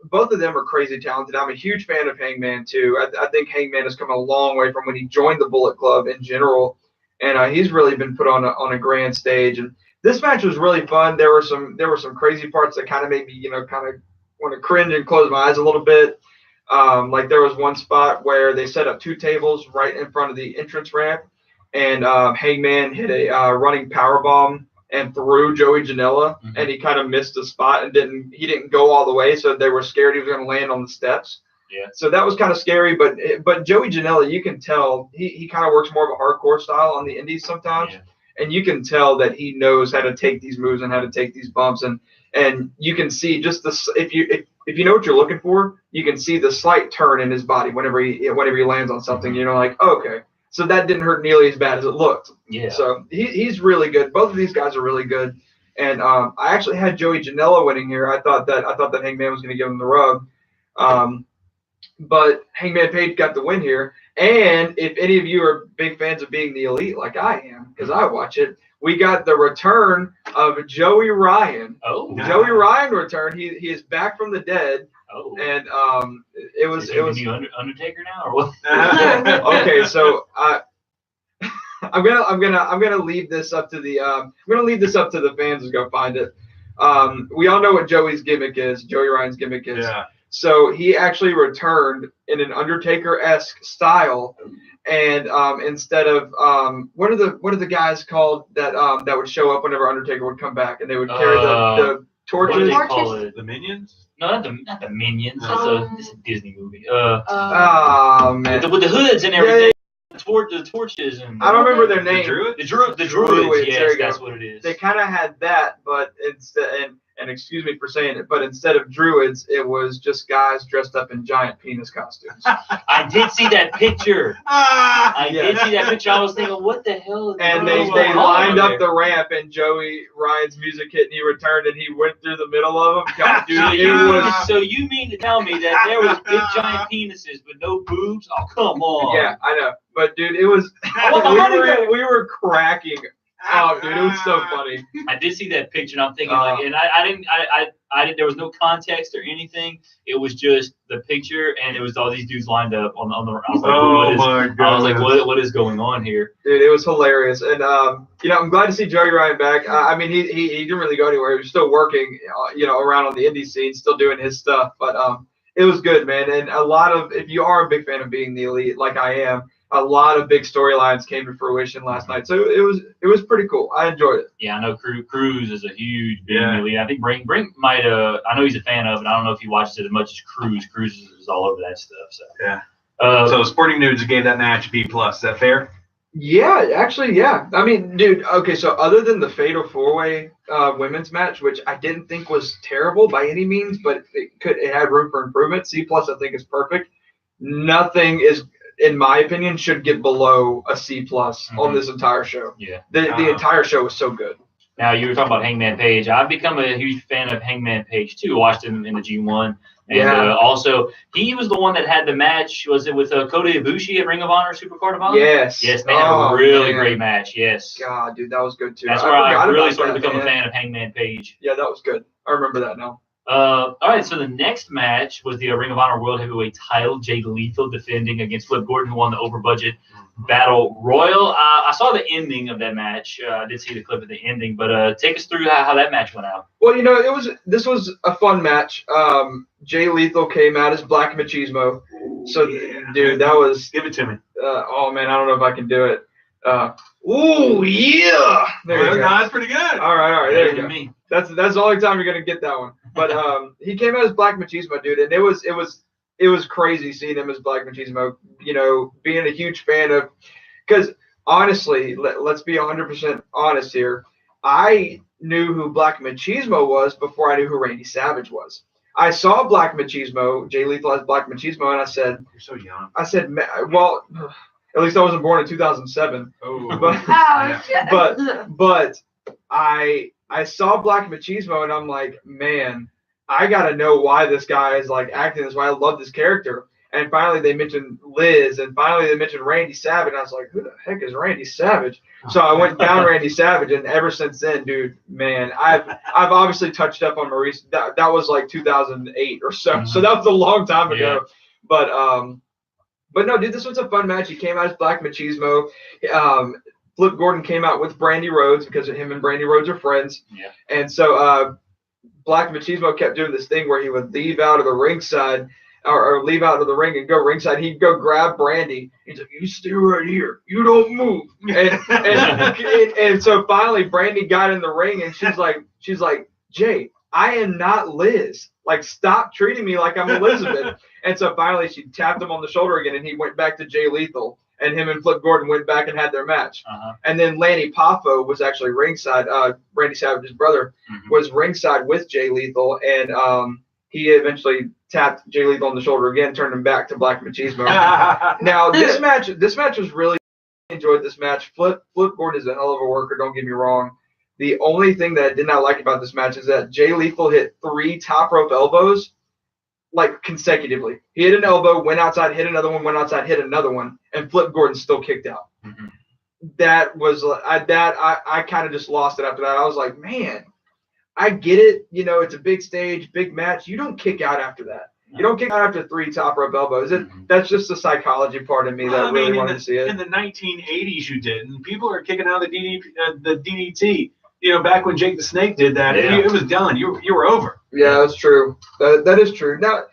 both of them are crazy talented. I'm a huge fan of Hangman, too. I think Hangman has come a long way from when he joined the Bullet Club in general. And he's really been put on a grand stage. And this match was really fun. There were some crazy parts that kind of made me, kind of want to cringe and close my eyes a little bit. Like there was one spot where they set up 2 tables right in front of the entrance ramp, and Hangman hit a running powerbomb and threw Joey Janela, and he kind of missed the spot and he didn't go all the way, so they were scared he was going to land on the steps. Yeah. So that was kind of scary, but Joey Janela, you can tell he kind of works more of a hardcore style on the indies sometimes, and you can tell that he knows how to take these moves and how to take these bumps, and you can see just if you know what you're looking for, you can see the slight turn in his body whenever he lands on something. Like, okay, so that didn't hurt nearly as bad as it looked. Yeah. So he's really good. Both of these guys are really good. And I actually had Joey Janela winning here. I thought that Hangman was going to give him the rub. But Hangman Page got the win here. And if any of you are big fans of Being the Elite, like I am, because I watch it, we got the return of Joey Ryan. Oh, Joey Ryan returned. He is back from the dead. Oh, and it was Undertaker now or what? Okay, so I'm gonna leave this up to the fans to go find it. We all know what Joey Ryan's gimmick is. Yeah. So he actually returned in an Undertaker-esque style, and instead of what are the guys called that would show up whenever Undertaker would come back, and they would carry the torches? What do they call it? The Minions? No, not the Minions. It's a Disney movie. Oh man, with the hoods and everything. The torches and I don't remember their name. The druids. Yes, that's what it is. They kind of had that, but instead, and excuse me for saying it, but instead of druids, it was just guys dressed up in giant penis costumes. I did see that picture. I did see that picture. I was thinking, what the hell? And they lined up the ramp, and Joey Ryan's music hit, and he returned, and he went through the middle of them. God, dude, So you mean to tell me that there was big giant penises but no boobs? Oh, come on. Yeah, I know. But dude, it was we were cracking. Oh, dude, it was so funny. I did see that picture, and I'm thinking and I didn't. There was no context or anything. It was just the picture, and it was all these dudes lined up on the. I was like, I was like, what is going on here? Dude, it was hilarious, and I'm glad to see Joey Ryan back. I mean, he didn't really go anywhere. He was still working, around on the indie scene, still doing his stuff. But it was good, man. And if you are a big fan of Being the Elite, like I am, a lot of big storylines came to fruition last night, so it was pretty cool. I enjoyed it. Yeah, I know Cruz is a huge Being the Elite. I think Brink might. I know he's a fan of it. I don't know if he watches it as much as Cruz. Cruz is all over that stuff. So yeah. So Sporting Nudes gave that match B+. Is that fair? Yeah, actually, yeah. I mean, dude. Okay, so other than the Fatal 4-Way women's match, which I didn't think was terrible by any means, but it had room for improvement. C+ I think is perfect. Nothing is, in my opinion, should get below a C+ on this entire show. Yeah. The entire show was so good. Now, you were talking about Hangman Page. I've become a huge fan of Hangman Page, too. Watched him in the G1. And also, he was the one that had the match. Was it with Kota Ibushi at Ring of Honor, Supercard of Honor? Yes. Yes, they had a really great match. Yes. God, dude, that was good, too. That's where I really started to become a fan of Hangman Page. Yeah, that was good. I remember that now. All right, so the next match was the Ring of Honor World Heavyweight title. Jay Lethal defending against Flip Gordon, who won the over-budget Battle Royal. I saw the ending of that match. I did see the clip of the ending, but take us through how that match went out. Well, this was a fun match. Jay Lethal came out as Black Machismo. So, dude, that was... Give it to me. Oh, man, I don't know if I can do it. Ooh, yeah. There you go. That's pretty good. All right. There you go. Me. That's the only time you're gonna get that one. But he came out as Black Machismo, dude, and it was crazy seeing him as Black Machismo. You know, being a huge fan of, because honestly, let's be 100% honest here. I knew who Black Machismo was before I knew who Randy Savage was. I saw Black Machismo, Jay Lethal as Black Machismo, and I said, "You're so young." I said, well, at least I wasn't born in 2007. Oh, but I saw Black Machismo, and I'm like, man, I gotta know why this guy is like acting this way. I love this character. And finally, they mentioned Liz, and finally they mentioned Randy Savage. And I was like, who the heck is Randy Savage? So I went down Randy Savage, and ever since then, dude, man, I've obviously touched up on Maurice. That was like 2008 or so. So that was a long time ago. Yeah. But no, dude, this was a fun match. He came out as Black Machismo. Flip Gordon came out with Brandy Rhodes because him and Brandy Rhodes are friends. Yeah. And so Black Machismo kept doing this thing where he would leave out of the ringside or leave out of the ring and go ringside. He'd go grab Brandy. He's like, you stay right here. You don't move. And so finally Brandy got in the ring, and she's like, Jay, I am not Liz. Like, stop treating me like I'm Elizabeth. And so finally she tapped him on the shoulder again, and he went back to Jay Lethal. And him and Flip Gordon went back and had their match. And then Lanny Poffo was actually ringside. Randy Savage's brother was ringside with Jay Lethal, and he eventually tapped Jay Lethal on the shoulder again, turned him back to Black Machismo. Now this match was really enjoyed this match. Flip Gordon is a hell of a worker. Don't get me wrong. The only thing that I did not like about this match is that Jay Lethal hit 3 top rope elbows, like consecutively. He hit an elbow, went outside, hit another one, went outside, hit another one, and Flip Gordon still kicked out. That was I kind of just lost it after that. I was like, man, I get it. You know, it's a big stage, big match. You don't kick out after that. You don't kick out after 3 top rope elbows. That's just the psychology part of me that really wanted to see it. In the 1980s, you did, and people are kicking out the DDT. You know, back when Jake the Snake did that, it was done. You were over. Yeah, that's true. That is true. Now,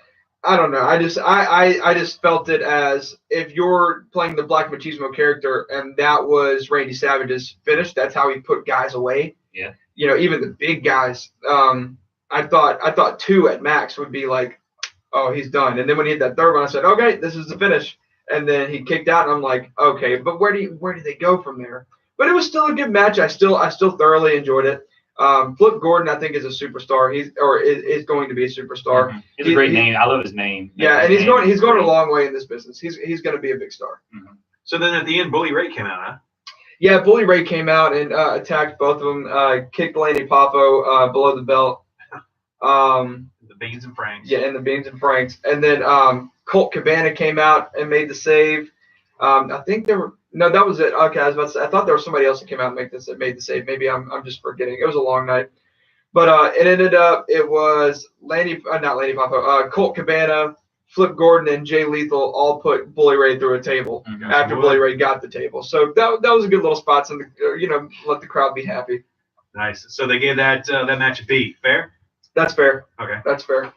I don't know. I just felt it as, if you're playing the Black Machismo character and that was Randy Savage's finish, that's how he put guys away. Yeah. You know, even the big guys. I thought 2 at max would be like, oh, he's done. And then when he hit that third one, I said, okay, this is the finish. And then he kicked out, and I'm like, okay, but where do they go from there? But it was still a good match. I still thoroughly enjoyed it. Flip Gordon, I think, is a superstar. Is going to be a superstar. He's a great name. I love his name. Yeah, and he's going a long way in this business. He's going to be a big star. So then at the end, Bully Ray came out, huh? Yeah, Bully Ray came out and attacked both of them. Kicked Lanny Poffo below the belt. The Beans and Franks. Yeah, and the Beans and Franks. And then Colt Cabana came out and made the save. I think there were. No, that was it. Okay, I was about to say, I thought there was somebody else that came out and made the save. Maybe I'm just forgetting. It was a long night. But it ended up, it was not Lanny Poffo, Colt Cabana, Flip Gordon, and Jay Lethal all put Bully Ray through a table after Bully Ray got the table. So that was a good little spot. So, let the crowd be happy. Nice. So they gave that match a B. Fair? That's fair. Okay. That's fair.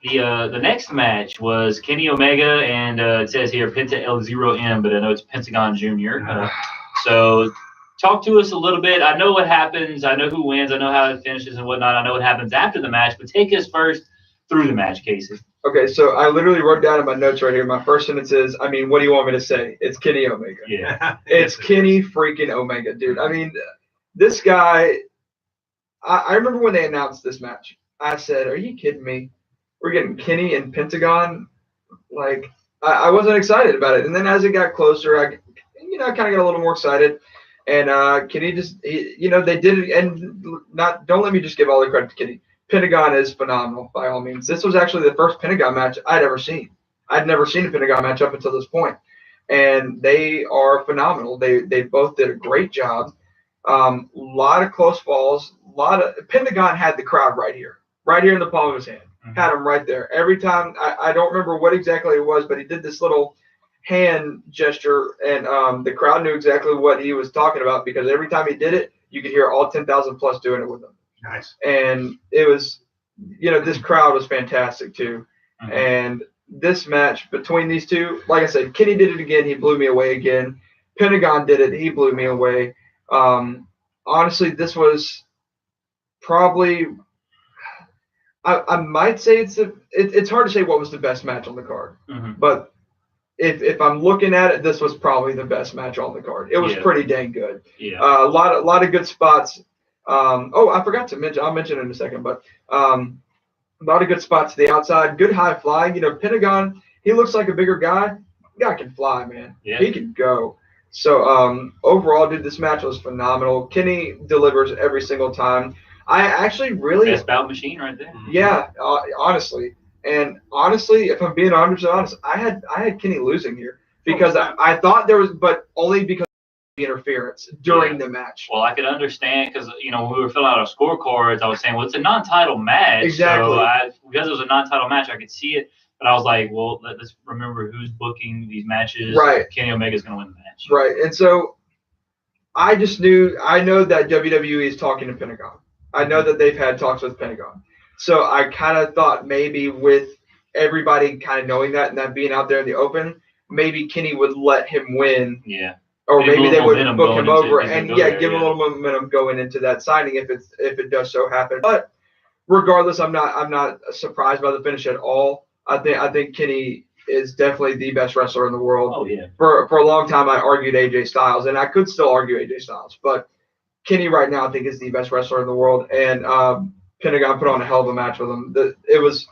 The next match was Kenny Omega and it says here Penta L0M, but I know it's Pentagon Jr. So talk to us a little bit. I know what happens. I know who wins. I know how it finishes and whatnot. I know what happens after the match, but take us first through the match, Casey. Okay, so I literally wrote down in my notes right here. My first sentence is, what do you want me to say? It's Kenny Omega. Yeah. It's Kenny freaking Omega, dude. I mean, this guy, I remember when they announced this match, I said, are you kidding me? We're getting Kenny and Pentagon. Like, I wasn't excited about it. And then as it got closer, I kind of got a little more excited. And Kenny they did it. And don't let me just give all the credit to Kenny. Pentagon is phenomenal by all means. This was actually the first Pentagon match I'd ever seen. I'd never seen a Pentagon match up until this point. And they are phenomenal. They both did a great job. Lot of close falls. Pentagon had the crowd right here in the palm of his hand. Had him right there. Every time, I don't remember what exactly it was, but he did this little hand gesture, and the crowd knew exactly what he was talking about, because every time he did it, you could hear all 10,000 plus doing it with him. Nice. And it was, this crowd was fantastic too. And this match between these two, like I said, Kenny did it again. He blew me away again. Pentagon did it. He blew me away. Honestly, this was probably. I might say it's hard to say what was the best match on the card, but if I'm looking at it, this was probably the best match on the card. It was pretty dang good. Yeah. A lot of good spots. I forgot to mention. I'll mention it in a second, but a lot of good spots to the outside. Good high flying. Pentagon. He looks like a bigger guy. The guy can fly, man. Yeah. He can go. So overall, dude, this match was phenomenal. Kenny delivers every single time. I actually really best bout machine right there. Yeah, honestly, if I'm being 100% honest, I had Kenny losing here because I thought there was, but only because of the interference during the match. Well, I could understand because when we were filling out our scorecards, I was saying, well, it's a non-title match. Exactly. So because it was a non-title match, I could see it, but I was like, well, let's remember who's booking these matches. Right. Kenny Omega's gonna win the match. Right, and so I know that WWE is talking to Pentagon. I know that they've had talks with Pentagon. So I kind of thought maybe with everybody kind of knowing that and that being out there in the open, maybe Kenny would let him win. Yeah. Or maybe they would book him over and give him a little momentum going into that signing if it does so happen. But regardless, I'm not surprised by the finish at all. I think Kenny is definitely the best wrestler in the world. Oh yeah. For a long time I argued AJ Styles, and I could still argue AJ Styles, but Kenny right now I think is the best wrestler in the world, and Pentagon put on a hell of a match with him. It was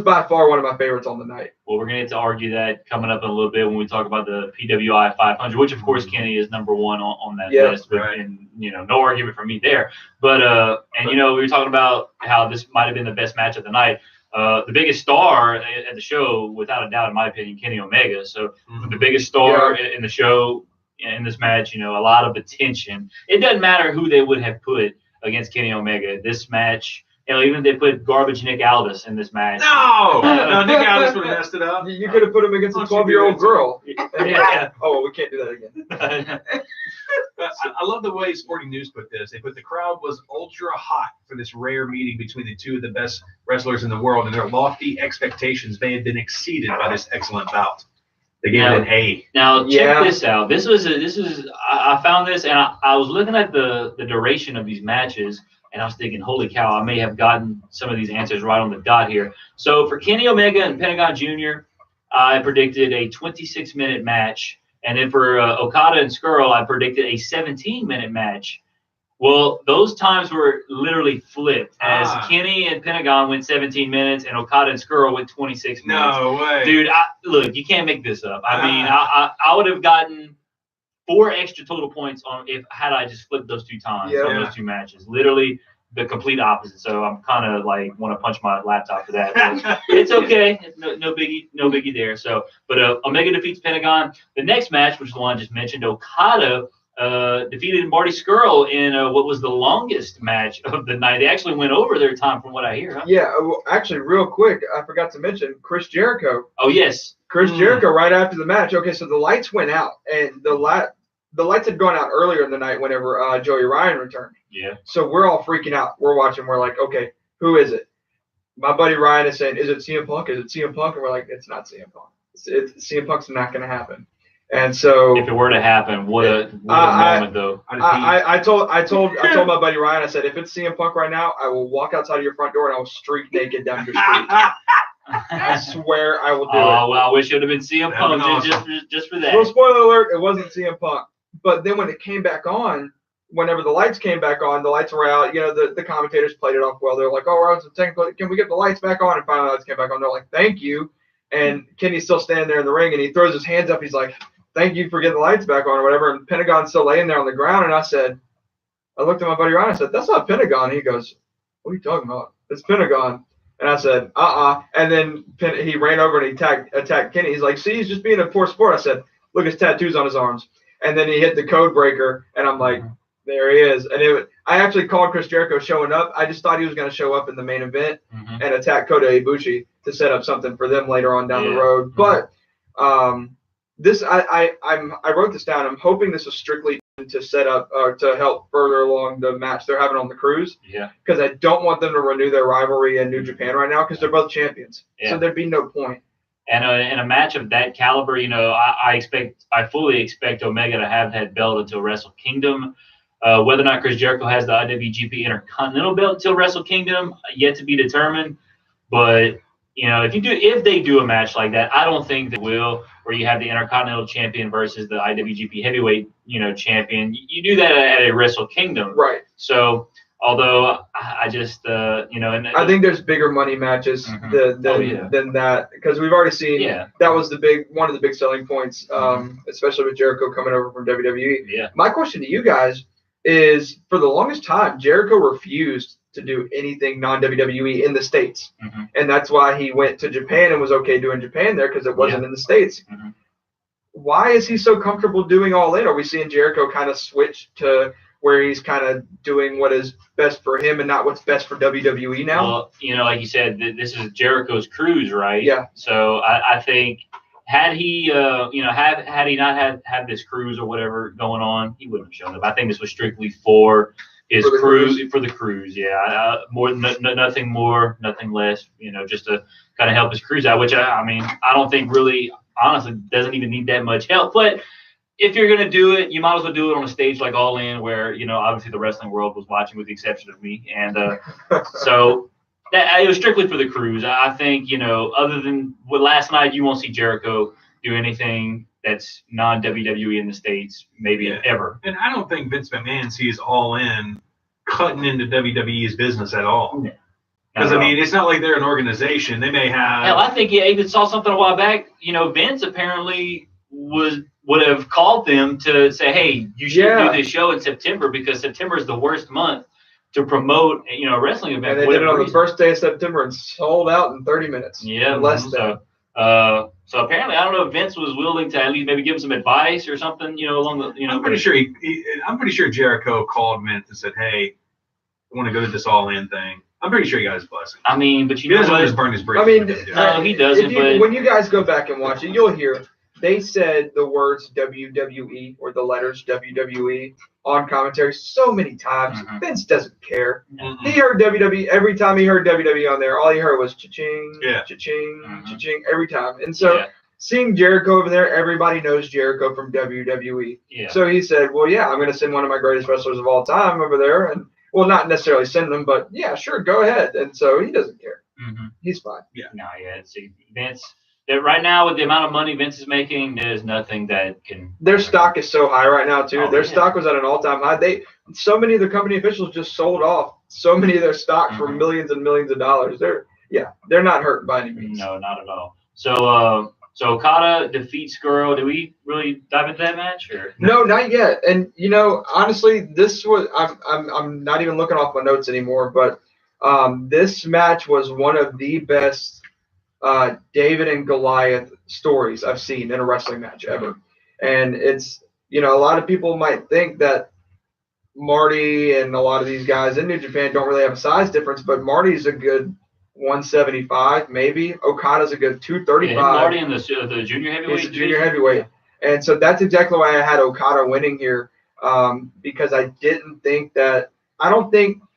by far one of my favorites on the night. Well, we're going to get to argue that coming up in a little bit when we talk about the PWI 500, which of course Kenny is number one on that list, but and no argument from me there. But we were talking about how this might have been the best match of the night. The biggest star at the show, without a doubt, in my opinion, Kenny Omega. So the biggest star in the show. In this match, a lot of attention. It doesn't matter who they would have put against Kenny Omega. This match, even if they put garbage Nick Aldis in this match. No, Nick Aldis would have messed it up. You could have put him against a 12-year-old girl. Yeah. Oh, we can't do that again. I love the way Sporting News put this. They put the crowd was ultra hot for this rare meeting between the two of the best wrestlers in the world, and their lofty expectations may have been exceeded by this excellent bout. They gave it an A. Now check this out. I found this and I was looking at the duration of these matches and I was thinking, holy cow, I may have gotten some of these answers right on the dot here. So for Kenny Omega and Pentagon Jr., I predicted a 26-minute match, and then for Okada and Skrull, I predicted a 17-minute match. Well, those times were literally flipped as Kenny and Pentagon went 17 minutes and Okada and Skrull went 26 minutes. No way. Dude, look, you can't make this up. I mean, I would have gotten 4 extra total points had I just flipped those 2 times on those 2 matches. Literally the complete opposite. So I'm kind of like want to punch my laptop for that. But it's okay. No biggie there. So, but Omega defeats Pentagon. The next match, which is the one I just mentioned, Okada defeated Marty Skrull in what was the longest match of the night. They actually went over their time from what I hear, huh? Yeah, well, actually, real quick, I forgot to mention Chris Jericho. Oh, yes. Chris Jericho right after the match. Okay, so the lights went out, and the lights had gone out earlier in the night whenever Joey Ryan returned. Yeah. So we're all freaking out. We're watching. We're like, okay, who is it? My buddy Ryan is saying, is it CM Punk? Is it CM Punk? And we're like, it's not CM Punk. CM Punk's not going to happen. And so if it were to happen, what a moment though. I told my buddy Ryan, I said, if it's CM Punk right now, I will walk outside of your front door and I will streak naked down your street. I swear I will do it. Oh, well, I wish it would have been CM Punk just for that. Well, spoiler alert, it wasn't CM Punk. But then when it came back on, whenever the lights came back on, the lights were out. The commentators played it off well. They're like, oh, we're on some technical. Can we get the lights back on? And finally the lights came back on. They're like, thank you. And Kenny's still standing there in the ring, and he throws his hands up. He's like, thank you for getting the lights back on or whatever. And Pentagon's still laying there on the ground. And I looked at my buddy Ryan. I said, that's not Pentagon. He goes, what are you talking about? It's Pentagon. And I said, And then he ran over and he attacked Kenny. He's like, see, he's just being a poor sport. I said, look, his tattoos on his arms. And then he hit the code breaker. And I'm like, there he is. And I actually called Chris Jericho showing up. I just thought he was going to show up in the main event and attack Kota Ibushi to set up something for them later on down the road. But this, I wrote this down. I'm hoping this is strictly to set up to help further along the match they're having on the cruise. Yeah. Because I don't want them to renew their rivalry in New Japan right now because they're both champions. Yeah. So there'd be no point. And in a match of that caliber, you know, I fully expect Omega to have that belt until Wrestle Kingdom. Whether or not Chris Jericho has the IWGP Intercontinental belt until Wrestle Kingdom, yet to be determined. But you know, if they do a match like that, I don't think they will. Where you have the Intercontinental Champion versus the IWGP Heavyweight, you know, champion. You do that at a Wrestle Kingdom, right? So. Although I just, you know, and I think there's bigger money matches than that, because we've already seen that was one of the big selling points, especially with Jericho coming over from WWE. Yeah. My question to you guys is, for the longest time, Jericho refused to do anything non-WWE in the States, and that's why he went to Japan and was okay doing Japan there, because it wasn't in the States. Why is he so comfortable doing All In? Are we seeing Jericho kind of switch to where he's kind of doing what is best for him and not what's best for WWE now? Well, you know, like you said, this is Jericho's cruise, right? Yeah. So I think had he, you know, had he not had this cruise or whatever going on, he wouldn't have shown up. I think this was strictly for his cruise. For the cruise, yeah. Nothing more, nothing less. You know, just to kind of help his cruise out, which I mean, I don't think really, honestly, doesn't even need that much help, but. If you're going to do it, you might as well do it on a stage like All In, where, you know, obviously the wrestling world was watching with the exception of me. And so it was strictly for the cruise. I think, you know, other than last night, you won't see Jericho do anything that's non-WWE in the States, maybe ever. And I don't think Vince McMahon sees All In cutting into WWE's business at all. Because, I mean, it's not like they're an organization. They may have... Hell, I think you even saw something a while back. You know, Vince apparently would have called them to say, hey, you should do this show in September, because September is the worst month to promote, you know, a wrestling event. And they did it on the first day of September and sold out in 30 minutes. Yeah. Less than. So apparently, I don't know if Vince was willing to at least maybe give him some advice or something, you know, along the, you know. I'm pretty sure Jericho called Vince and said, hey, I want to go to this All In thing. I'm pretty sure he got his blessing. I mean, but he doesn't just burn his bridges. I mean, no, he doesn't. But when you guys go back and watch it, you'll hear they said the words WWE or the letters WWE on commentary so many times. Vince doesn't care. He heard WWE every time he heard WWE on there. All he heard was cha-ching, cha-ching, cha-ching every time. And so seeing Jericho over there, everybody knows Jericho from WWE. Yeah. So he said, well, yeah, I'm going to send one of my greatest wrestlers of all time over there. And, well, not necessarily send them, but, yeah, sure, go ahead. And so he doesn't care. He's fine. Yeah. No, yeah. See, Vince... Right now, with the amount of money Vince is making, there's nothing that can. Their stock is so high right now too. Their stock was at an all-time high. So many of the company officials just sold off so many of their stock for millions and millions of dollars. They're not hurt by any means. No, not at all. So Okada defeats Skrull. Did we really dive into that match? Or? No, not yet. And you know, honestly, this was I'm not even looking off my notes anymore. But this match was one of the best. David and Goliath stories I've seen in a wrestling match ever. And it's, you know, a lot of people might think that Marty and a lot of these guys in New Japan don't really have a size difference, but Marty's a good 175, maybe. Okada's a good 235. Yeah, Marty in the junior heavyweight. He's a junior heavyweight. And so that's exactly why I had Okada winning here, because I didn't think that – I don't think –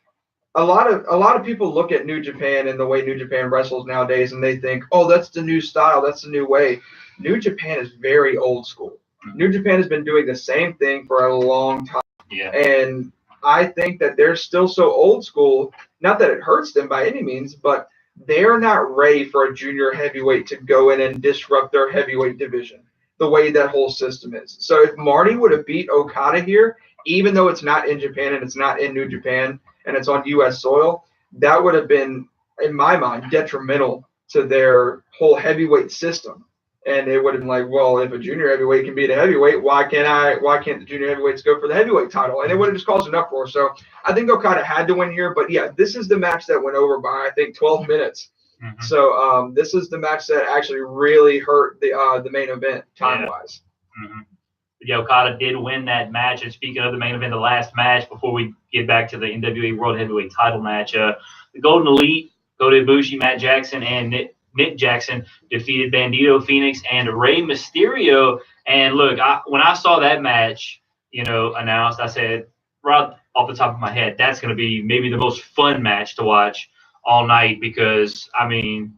a lot of people look at New Japan and the way New Japan wrestles nowadays, and they think, oh, that's the new style, that's the new way. New Japan is very old school. New Japan has been doing the same thing for a long time. Yeah. And I think that they're still so old school, not that it hurts them by any means, but they're not ready for a junior heavyweight to go in and disrupt their heavyweight division the way that whole system is. So if Marty would have beat Okada here, even though it's not in Japan and it's not in New Japan, and it's on U.S. soil, that would have been, in my mind, detrimental to their whole heavyweight system. And it would have been like, well, if a junior heavyweight can beat a heavyweight, why can't the junior heavyweights go for the heavyweight title? And it would have just caused an uproar. So I think Okada had to win here. But, yeah, this is the match that went over by, I think, 12 minutes. So this is the match that actually really hurt the main event time-wise. Yeah, Okada did win that match. And speaking of the main event, the last match before we get back to the NWA World Heavyweight title match, the Golden Elite, Kota Ibushi, Matt Jackson, and Nick Jackson defeated Bandito, Phoenix, and Rey Mysterio. And look, when I saw that match, you know, announced, I said right off the top of my head, that's going to be maybe the most fun match to watch all night, because, I mean,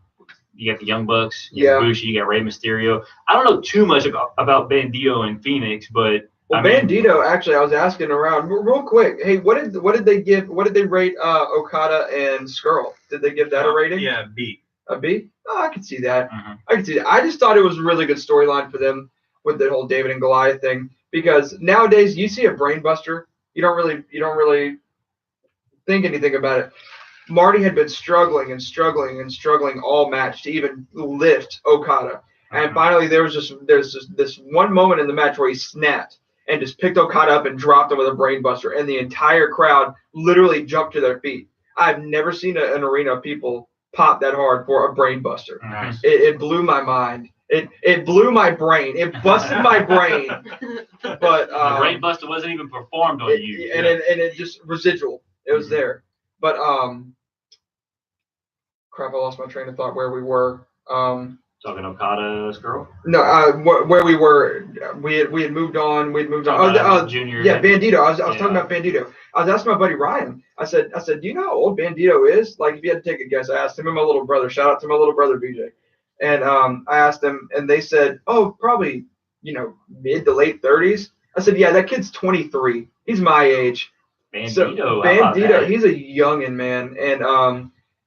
You got the Young Bucks, you got Bushi, you got Rey Mysterio. I don't know too much about Bandito and Phoenix, but Bandito, actually, I was asking around real quick. Hey, what did they rate Okada and Skrull? Did they give that a rating? Yeah, B. A B? Oh, I can see that. I can see that. I just thought it was a really good storyline for them with the whole David and Goliath thing, because nowadays you see a brain buster, you don't really think anything about it. Marty had been struggling all match to even lift Okada. And finally there's this one moment in the match where he snapped and just picked Okada up and dropped him with a brain buster, and the entire crowd literally jumped to their feet. I've never seen an arena of people pop that hard for a brain buster. Nice. It blew my mind. It blew my brain. It busted my brain. But the brain buster wasn't even performed on you. And it just residual. It was there. But crap, I lost my train of thought where we were. Talking Okada's girl? No, where we were, we had moved on. Junior. Yeah, Bandito. I was talking about Bandito. I was asking my buddy Ryan. I said, do you know how old Bandito is? Like, if you had to take a guess, I asked him and my little brother. Shout out to my little brother BJ. And I asked them, and they said, oh, probably mid to late 30s. I said, yeah, that kid's 23. He's my age. Bandito, he's a youngin', man,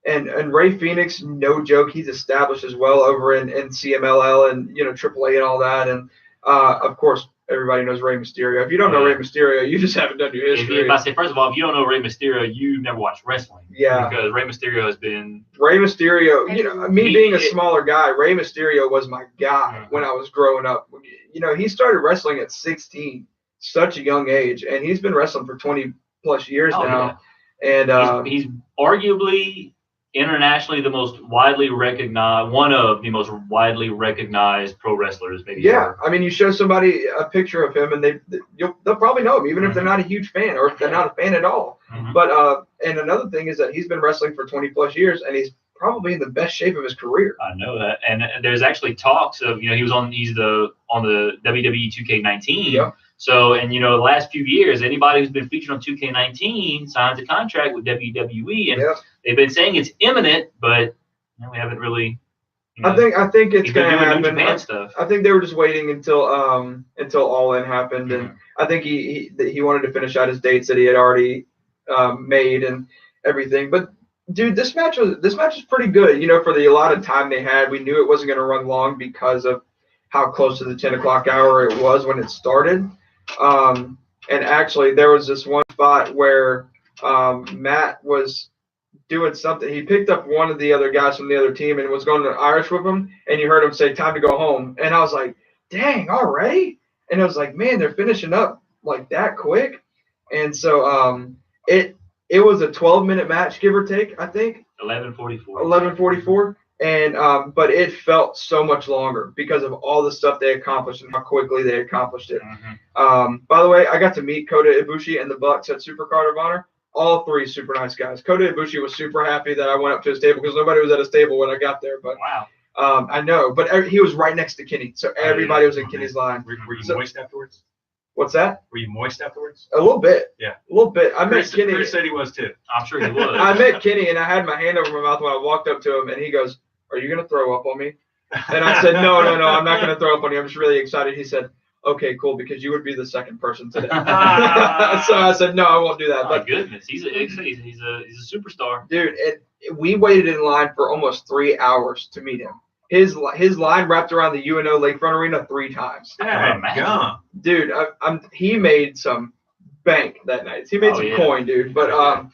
and Ray Phoenix, no joke, he's established as well over in CMLL and AAA and all that, and of course everybody knows Rey Mysterio. If you don't know Rey Mysterio, you just haven't done your history. First of all, if you don't know Rey Mysterio, you've never watched wrestling. Yeah, because Rey Mysterio has been me being a smaller guy, Rey Mysterio was my guy when I was growing up. He started wrestling at 16, such a young age, and he's been wrestling for 20 plus years now. Yeah. And he's arguably internationally one of the most widely recognized pro wrestlers, maybe. Yeah, I mean, you show somebody a picture of him, and they'll probably know him, even if they're not a huge fan or if they're not a fan at all. But and another thing is that he's been wrestling for 20 plus years, and he's probably in the best shape of his career. I know that, and there's actually talks of he's on the WWE 2K19. Yeah. So, and the last few years, anybody who's been featured on 2K19 signs a contract with WWE, and they've been saying it's imminent, but we haven't really. I think it's going to happen. Japan stuff. I think they were just waiting until All In happened, and I think he wanted to finish out his dates that he had already made and everything. But dude, this match was pretty good. For the allotted time they had, we knew it wasn't going to run long because of how close to the 10 o'clock hour it was when it started. And actually, there was this one spot where Matt was doing something. He picked up one of the other guys from the other team and was going to Irish whip him, and you heard him say, "Time to go home." And I was like, "Dang, already?" And I was like, "Man, they're finishing up like that quick." And so it was a 12-minute match, give or take. I think 11:44. And but it felt so much longer because of all the stuff they accomplished and how quickly they accomplished it. By the way, I got to meet Kota Ibushi and the Bucks at Supercard of Honor. All three super nice guys. Kota Ibushi was super happy that I went up to his table because nobody was at his table when I got there. But wow, I know. But he was right next to Kenny, so everybody was in Kenny's line. Were you moist afterwards? What's that? Were you moist afterwards? A little bit. Yeah. A little bit. I met Kenny. Chris said he was too. I'm sure he was. I met Kenny and I had my hand over my mouth when I walked up to him, and he goes, "Are you gonna throw up on me?" And I said, No, I'm not gonna throw up on you. I'm just really excited. He said, "Okay, cool, because you would be the second person today." So I said, "No, I won't do that." Oh, but goodness, he's a superstar, dude. We waited in line for almost 3 hours to meet him. His line wrapped around the UNO Lakefront Arena 3 times. Yeah, dude, he made some bank that night. He made some coin, dude. But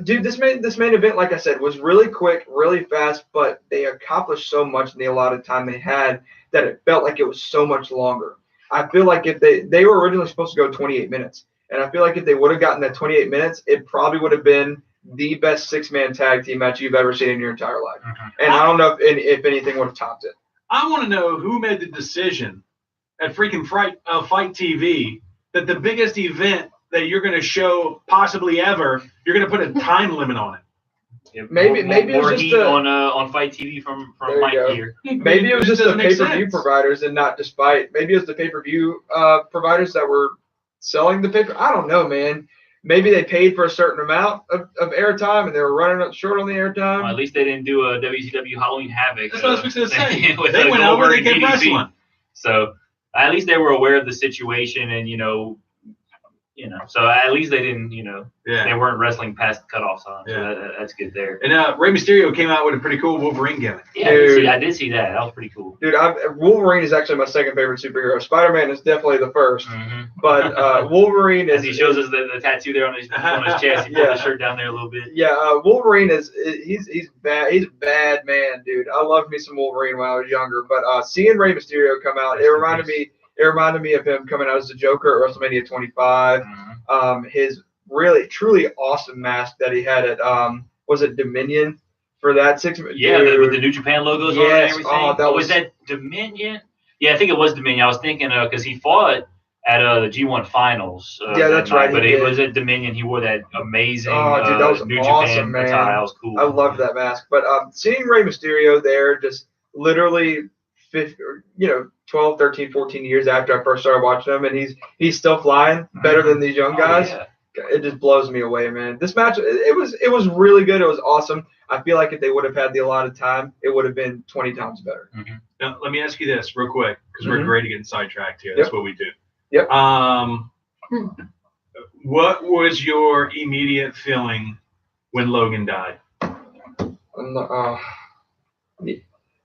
dude, this main event, like I said, was really quick, really fast, but they accomplished so much in the allotted time they had that it felt like it was so much longer. I feel like if they were originally supposed to go 28 minutes, and I feel like if they would have gotten that 28 minutes, it probably would have been the best 6-man tag team match you've ever seen in your entire life. And I don't know if anything would have topped it. I want to know who made the decision at freaking Fight TV that the biggest event that you're going to show possibly ever, you're going to put a time limit on it. Yeah, maybe it was just on Fight TV from Mike here. Maybe it was just the pay-per-view providers and not despite. Maybe it was the pay-per-view providers that were selling the paper. I don't know, man. maybe they paid for a certain amount of airtime and they were running up short on the airtime. Well, at least they didn't do a WCW Halloween Havoc. That's what I was going to say. With They went over, they kept wrestling. So at least they were aware of the situation and, so at least they didn't, they weren't wrestling past the cutoff time. So that's good there. And Rey Mysterio came out with a pretty cool Wolverine gimmick. Yeah, I did see that. That was pretty cool. Dude, Wolverine is actually my second favorite superhero. Spider-Man is definitely the first. Mm-hmm. But Wolverine is... As he shows us the tattoo there on his chest. He pulled the shirt down there a little bit. Yeah, Wolverine he's bad. He's a bad man, dude. I loved me some Wolverine when I was younger. But seeing Rey Mysterio come out, it reminded me of him coming out as the Joker at WrestleMania 25. Mm-hmm. His really, truly awesome mask that he had at, was it Dominion for that 6 months? Yeah, with the New Japan logos on it and everything. Oh, was that Dominion? Yeah, I think it was Dominion. I was thinking because he fought at the G1 finals. Yeah, that's right. But it was at Dominion. He wore that amazing dude, that was New awesome, Japan man. attire. That was cool. I loved that mask. But seeing Rey Mysterio there just literally 12, 13, 14 years after I first started watching him, and he's still flying better than these young guys. Yeah. It just blows me away, man. This match, it was really good. It was awesome. I feel like if they would have had the allotted time, it would have been 20 times better. Mm-hmm. Now, let me ask you this real quick, because we're great at getting sidetracked here. That's what we do. Yep. What was your immediate feeling when Logan died?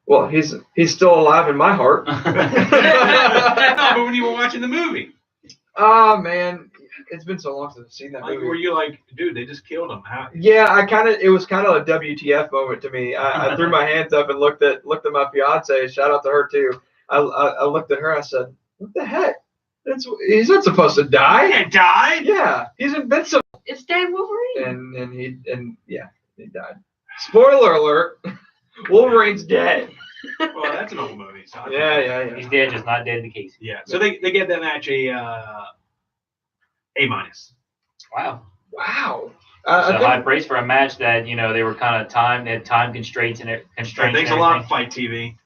Well, he's still alive in my heart. No, but when you were watching the movie. Oh, man. It's been so long since I've seen that movie. Were you like, dude, they just killed him? How? Yeah, it was kind of a WTF moment to me. I threw my hands up and looked at my fiance. Shout out to her too. I looked at her. I said, "What the heck? He's not supposed to die." He died? Yeah, he's invincible. It's dead Wolverine. And he died. Spoiler alert: Wolverine's dead. Well, that's an old movie. So Yeah. He's dead, just not dead to Casey. Yeah. So they get that match A-. Wow. High praise for a match that they were kind of they had time constraints and constraints. Thanks a lot, Fight TV.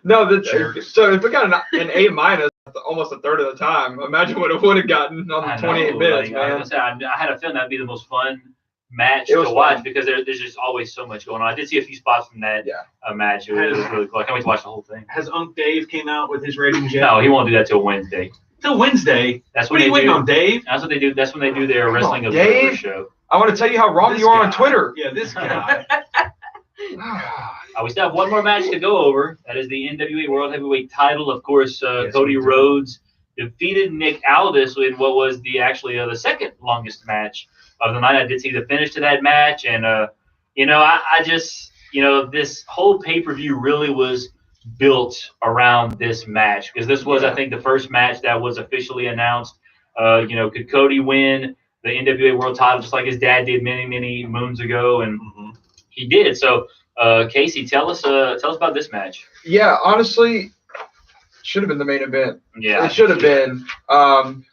No, so if it got an A- almost a third of the time, imagine what it would have gotten on the 28 minutes, man. I had a feeling that'd be the most fun match to watch because there's just always so much going on. I did see a few spots from that match. It was really cool. I can't wait to watch the whole thing. Has Unc Dave came out with his ratings yet? No, he won't do that till Wednesday. Till Wednesday? That's what are you waiting on, Dave? That's what they do. That's when they do their Wrestling Observer show. I want to tell you how wrong you are on Twitter. Yeah, this guy. We still have one more match to go over. That is the NWA World Heavyweight title. Of course, Cody Rhodes defeated Nick Aldis in what was the second longest match of the night. I did see the finish to that match, and I just this whole pay-per-view really was built around this match because this was I think the first match that was officially announced. Could Cody win the NWA World title just like his dad did many moons ago, and he did. So Casey, tell us about this match. Yeah, honestly, should have been the main event. Yeah, it should have been.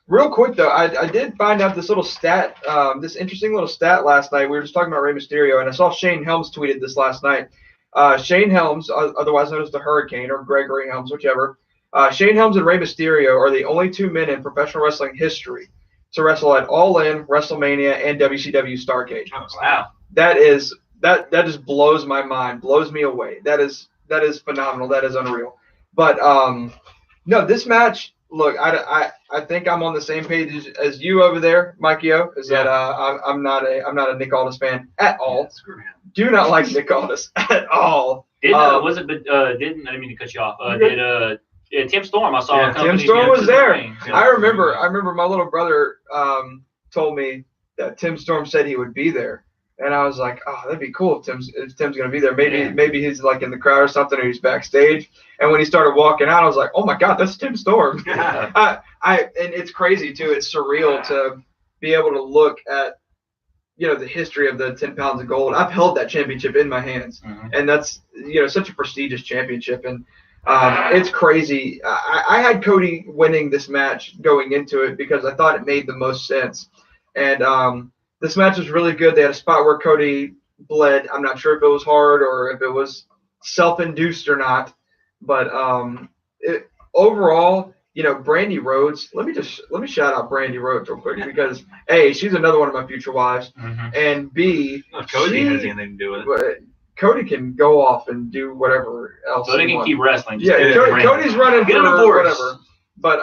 Real quick though, I did find out this little stat, this interesting little stat last night. We were just talking about Rey Mysterio, and I saw Shane Helms tweeted this last night. Shane Helms, otherwise known as the Hurricane or Gregory Helms, whichever. Shane Helms and Rey Mysterio are the only two men in professional wrestling history to wrestle at All In, WrestleMania, and WCW Starrcade. Oh, wow. That just blows my mind, blows me away. That is phenomenal. That is unreal. But no, this match. Look, I think I'm on the same page as you over there, Mikey O. Is that I'm not a Nick Aldis fan at all. Do not like Nick Aldis at all. Didn't I didn't mean to cut you off. Tim Storm? I saw. Tim Storm was there. I remember my little brother told me that Tim Storm said he would be there. And I was like, oh, that'd be cool if Tim's gonna be there. Maybe he's like in the crowd or something, or he's backstage. And when he started walking out, I was like, oh my God, that's Tim Storm. And it's crazy too. It's surreal to be able to look at, the history of the 10 pounds of gold. I've held that championship in my hands, and that's such a prestigious championship. And it's crazy. I had Cody winning this match going into it because I thought it made the most sense. And this match was really good. They had a spot where Cody bled. I'm not sure if it was hard or if it was self-induced or not. But overall, Brandy Rhodes. Let me shout out Brandy Rhodes real quick because A, she's another one of my future wives, and B, Cody has anything to do with it. Cody can go off and do whatever else. So they can keep wrestling. Cody's running for whatever. But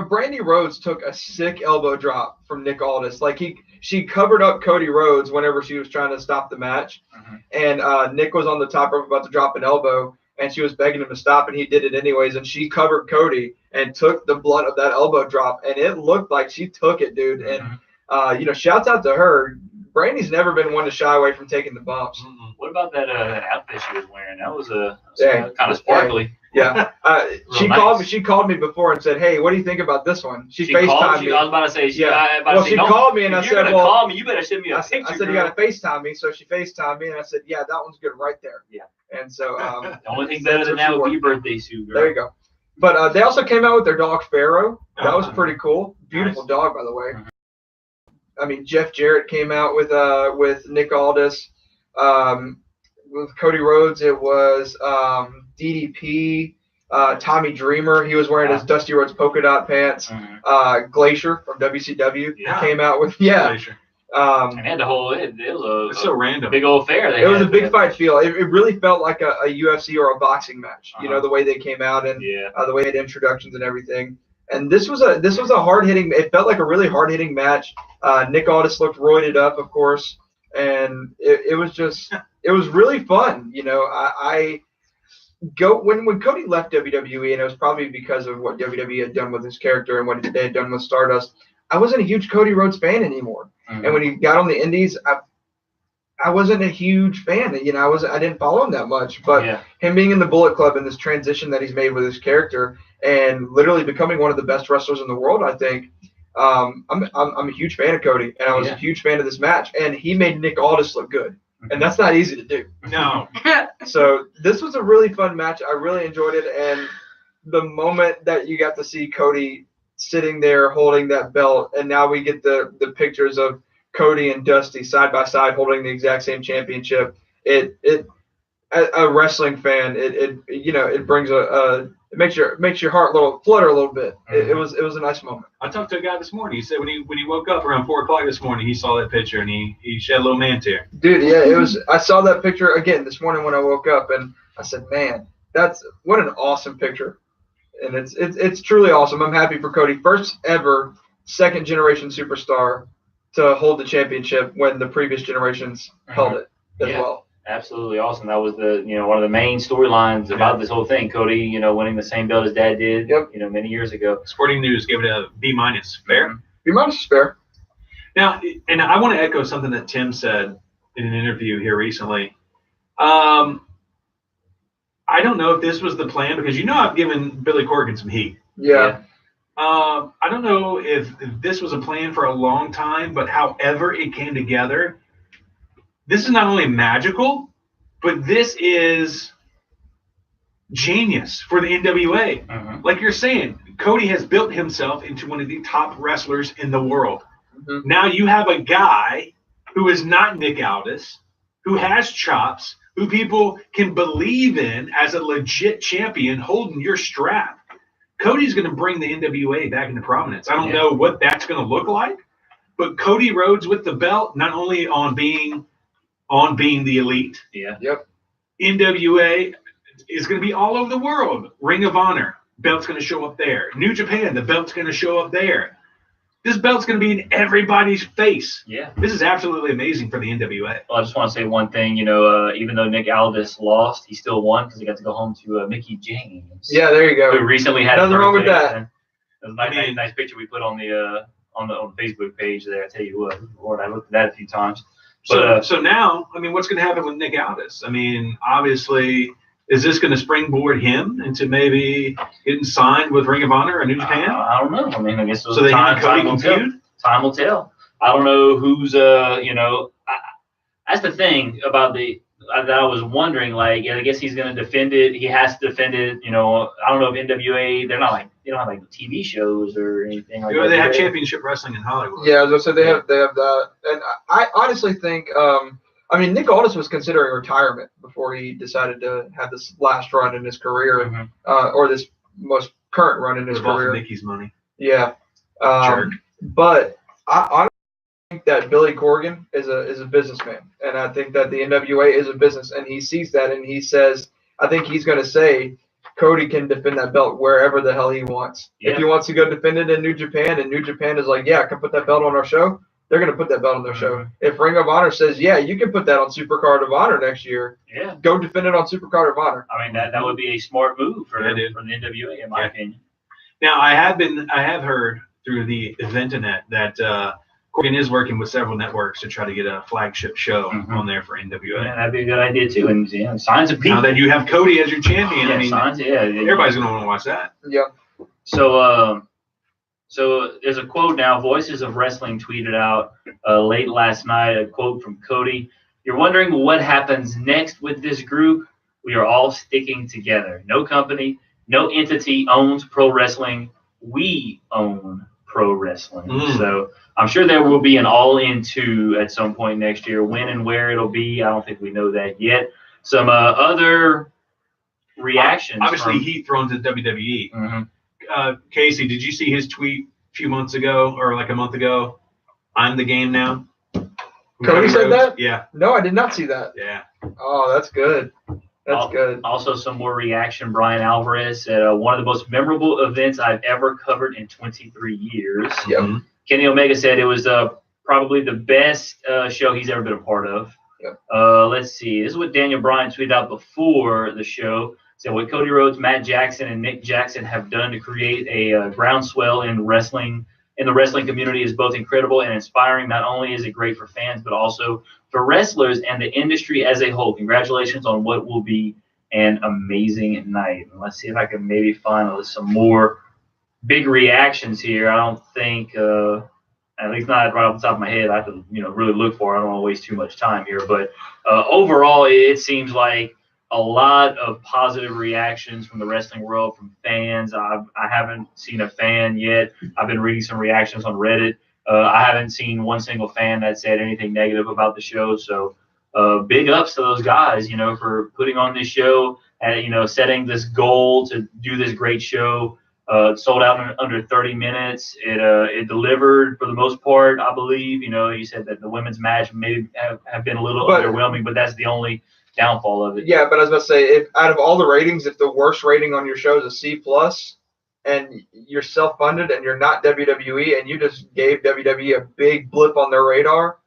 Brandy Rhodes took a sick elbow drop from Nick Aldis. Like she covered up Cody Rhodes whenever she was trying to stop the match, and Nick was on the top rope about to drop an elbow, and she was begging him to stop, and he did it anyways. And she covered Cody and took the blunt of that elbow drop, and it looked like she took it, dude. And shouts out to her. Brandy's never been one to shy away from taking the bumps. What about that outfit she was wearing? That was kind of sparkly. Yeah. She called me before and said, "Hey, what do you think about this one?" She FaceTimed me. I was about to say, she called me and I said, "Well, call me, you better send me a picture." I said, "You got to FaceTime me." So she FaceTimed me and I said, "Yeah, that one's good right there." Yeah. And so the only thing better than that would be your birthday suit, girl. There you go. But they also came out with their dog Pharaoh. That was pretty cool. Beautiful dog, by the way. I mean, Jeff Jarrett came out with Nick Aldis. With Cody Rhodes, it was DDP, Tommy Dreamer. He was wearing his Dusty Rhodes polka dot pants. Glacier from WCW came out with Glacier. And had the whole it was so random. Big old fair. It was a big fight feel. It really felt like a UFC or a boxing match. The way they came out and the way they had introductions and everything. And this was a hard hitting. It felt like a really hard hitting match. Nick Aldis looked roided up, of course, and it was really fun. When Cody left WWE, and it was probably because of what WWE had done with his character and what they had done with Stardust. I wasn't a huge Cody Rhodes fan anymore, and when he got on the Indies, I wasn't a huge fan. I didn't follow him that much, but him being in the Bullet Club and this transition that he's made with his character and literally becoming one of the best wrestlers in the world, I think. I'm a huge fan of Cody, and I was a huge fan of this match, and he made Nick Aldis look good, and that's not easy to do. No. So this was a really fun match. I really enjoyed it, and the moment that you got to see Cody sitting there holding that belt, and now we get the pictures of Cody and Dusty side by side holding the exact same championship. A wrestling fan, it brings it makes your heart flutter a little bit. It was a nice moment. I talked to a guy this morning. He said when he woke up around 4:00 this morning, he saw that picture and he shed a little man tear. Dude, yeah, it was. I saw that picture again this morning when I woke up, and I said, "Man, what an awesome picture." And it's truly awesome. I'm happy for Cody, first ever second generation superstar to hold the championship when the previous generations held it as well. Absolutely awesome. That was one of the main storylines about this whole thing. Cody, winning the same belt as Dad did, many years ago. Sporting News gave it a B-. Fair? B- is fair. Now, and I want to echo something that Tim said in an interview here recently. I don't know if this was the plan because I've given Billy Corgan some heat. Yeah. I don't know if this was a plan for a long time, but however it came together, this is not only magical, but this is genius for the NWA. Like you're saying, Cody has built himself into one of the top wrestlers in the world. Now you have a guy who is not Nick Aldis, who has chops, who people can believe in as a legit champion holding your strap. Cody's going to bring the NWA back into prominence. I don't know what that's going to look like, but Cody Rhodes with the belt, not only on being the elite. NWA is going to be all over the world. Ring of Honor, belt's going to show up there. New Japan, the belt's going to show up there. This belt's going to be in everybody's face. Yeah. This is absolutely amazing for the NWA. Well, I just want to say one thing. Even though Nick Aldis lost, he still won because he got to go home to Mickie James. Yeah, there you go. Who recently had nothing wrong with that. It was a nice picture we put on the Facebook page there. I tell you what, Lord, I looked at that a few times. But, so now, what's going to happen with Nick Aldis? Obviously, is this going to springboard him into maybe getting signed with Ring of Honor or New Japan? I don't know. I guess so. They have Cody confused. Time will tell. I don't know who's that's the thing about that I was wondering. Like, I guess he's going to defend it. He has to defend it. I don't know if NWA. They don't have like TV shows or anything like that. They have championship wrestling in Hollywood. Yeah, as I said, they have that, and I honestly think I mean, Nick Aldis was considering retirement before he decided to have this last run in his career, or this most current run in his career. Nicky's money. Yeah. Jerk. But I honestly think that Billy Corgan is a businessman, and I think that the NWA is a business, and he sees that, and he says, I think he's going to say Cody can defend that belt wherever the hell he wants. Yeah. If he wants to go defend it in New Japan, and New Japan is like, yeah, I can put that belt on our show, they're going to put that belt on their show. If Ring of Honor says, yeah, you can put that on Supercard of Honor next year, go defend it on Supercard of Honor. I mean, that would be a smart move for the NWA, in my opinion. Now, I have heard through the Eventonet that Corgan is working with several networks to try to get a flagship show on there for NWA. Yeah, that'd be a good idea too. And signs of people. Now that you have Cody as your champion, I mean, everybody's gonna want to watch that. Yeah. So there's a quote now. Voices of Wrestling tweeted out late last night a quote from Cody. You're wondering what happens next with this group? We are all sticking together. No company, no entity owns pro wrestling. We own pro wrestling. So I'm sure there will be an All-In 2 at some point next year. When and where it'll be, I don't think we know that yet. Some other reactions. Obviously, heat thrown to WWE. Casey, did you see his tweet a few months ago or like a month ago? I'm the game now. Cody said that? Yeah. No, I did not see that. Yeah. Oh, that's good. That's good. Also, some more reaction. Brian Alvarez said, one of the most memorable events I've ever covered in 23 years. Yep. Kenny Omega said it was probably the best show he's ever been a part of. Yep. Let's see. This is what Daniel Bryan tweeted out before the show. Said what Cody Rhodes, Matt Jackson, and Nick Jackson have done to create a groundswell in wrestling, in the wrestling community is both incredible and inspiring. Not only is it great for fans, but also for wrestlers and the industry as a whole. Congratulations on what will be an amazing night. And let's see if I can maybe find some more big reactions here. I don't think, at least not right off the top of my head, I have to really look for it. I don't want to waste too much time here. But overall, it seems like a lot of positive reactions from the wrestling world, from fans. I haven't seen a fan yet. I've been reading some reactions on Reddit. I haven't seen one single fan that said anything negative about the show. So big ups to those guys, for putting on this show and, setting this goal to do this great show. Sold out in under 30 minutes. It delivered for the most part, I believe. You said that the women's match maybe have been a little underwhelming, but that's the only downfall of it. Yeah, but I was about to say, if out of all the ratings, if the worst rating on your show is a C+, and you're self-funded and you're not WWE, and you just gave WWE a big blip on their radar,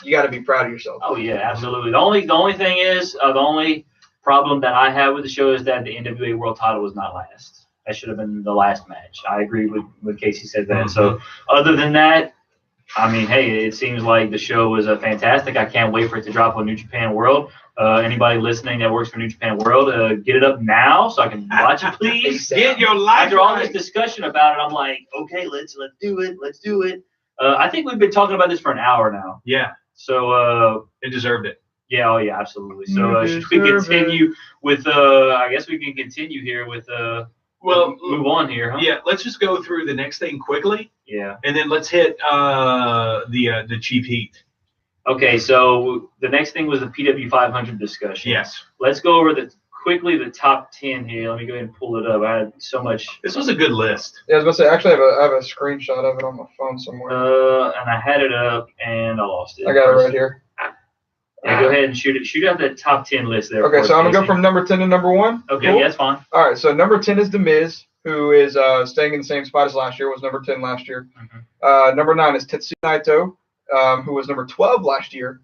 you got to be proud of yourself. Oh yeah, absolutely. The only thing is, the only problem that I have with the show is that the NWA World Title was not last. That should have been the last match. I agree with Casey said that. So other than that, I mean, hey, it seems like the show was fantastic. I can't wait for it to drop on New Japan World. Anybody listening that works for New Japan World, get it up now so I can watch it, please. Get your life. After all this discussion about it, I'm like, okay, let's do it. Let's do it. I think we've been talking about this for an hour now. Yeah. So it deserved it. Yeah. Oh yeah, absolutely. So should we continue with? I guess we can continue here with. Well, move on here, huh? Yeah, let's just go through the next thing quickly. Yeah. And then let's hit the cheap heat. Okay, so the next thing was the PW 500 discussion. Yes. Let's go over quickly the top 10 here. Let me go ahead and pull it up. I had so much. This was a good list. Yeah, I was about to say, actually, I have a screenshot of it on my phone somewhere. And I had it up and I lost it. I got it right here. Yeah, go ahead and shoot it. Shoot out the top 10 list there. Okay, so I'm going to go from number 10 to number 1. Okay, cool. Yeah, that's fine. All right, so number 10 is The Miz, who is staying in the same spot as last year, was number 10 last year. Number 9 is Tetsuya Naito, who was number 12 last year.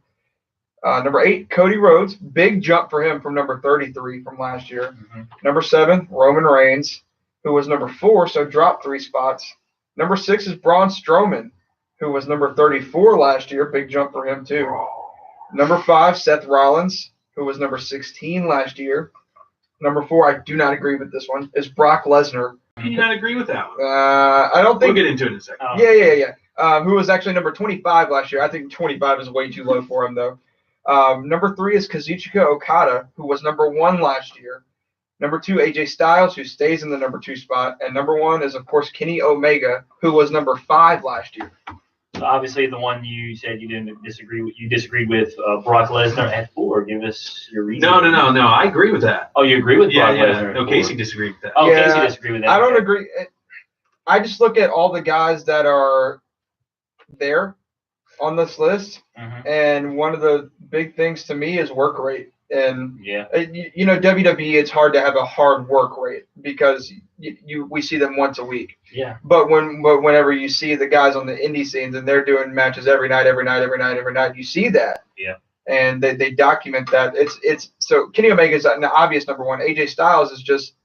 Number 8, Cody Rhodes. Big jump for him from number 33 from last year. Number 7, Roman Reigns, who was number 4, so dropped 3 spots. Number 6 is Braun Strowman, who was number 34 last year. Big jump for him, too. Number 5, Seth Rollins, who was number 16 last year. Number 4, I do not agree with this one, is Brock Lesnar. Do you not agree with that one? I don't think. We'll get into it in a second. Yeah. Who was actually number 25 last year. I think 25 is way too low for him, though. Number 3 is Kazuchika Okada, who was number 1 last year. Number 2, AJ Styles, who stays in the number 2 spot. And number 1 is, of course, Kenny Omega, who was number 5 last year. obviously the one you said you didn't disagree with. You disagreed with Brock Lesnar at 4. Give us your reason. No. I agree with that. Oh, you agree with Brock Lesnar? No, Casey disagreed with that. Oh, Yeah, Casey disagreed with that. I don't agree. I just look at all the guys that are there on this list, and one of the big things to me is work rate. And you know, WWE, it's hard to have a hard work rate because we see them once a week. Yeah. But whenever you see the guys on the indie scenes and they're doing matches every night, you see that. Yeah. And they document that. It's so Kenny Omega is an obvious number one. AJ Styles is just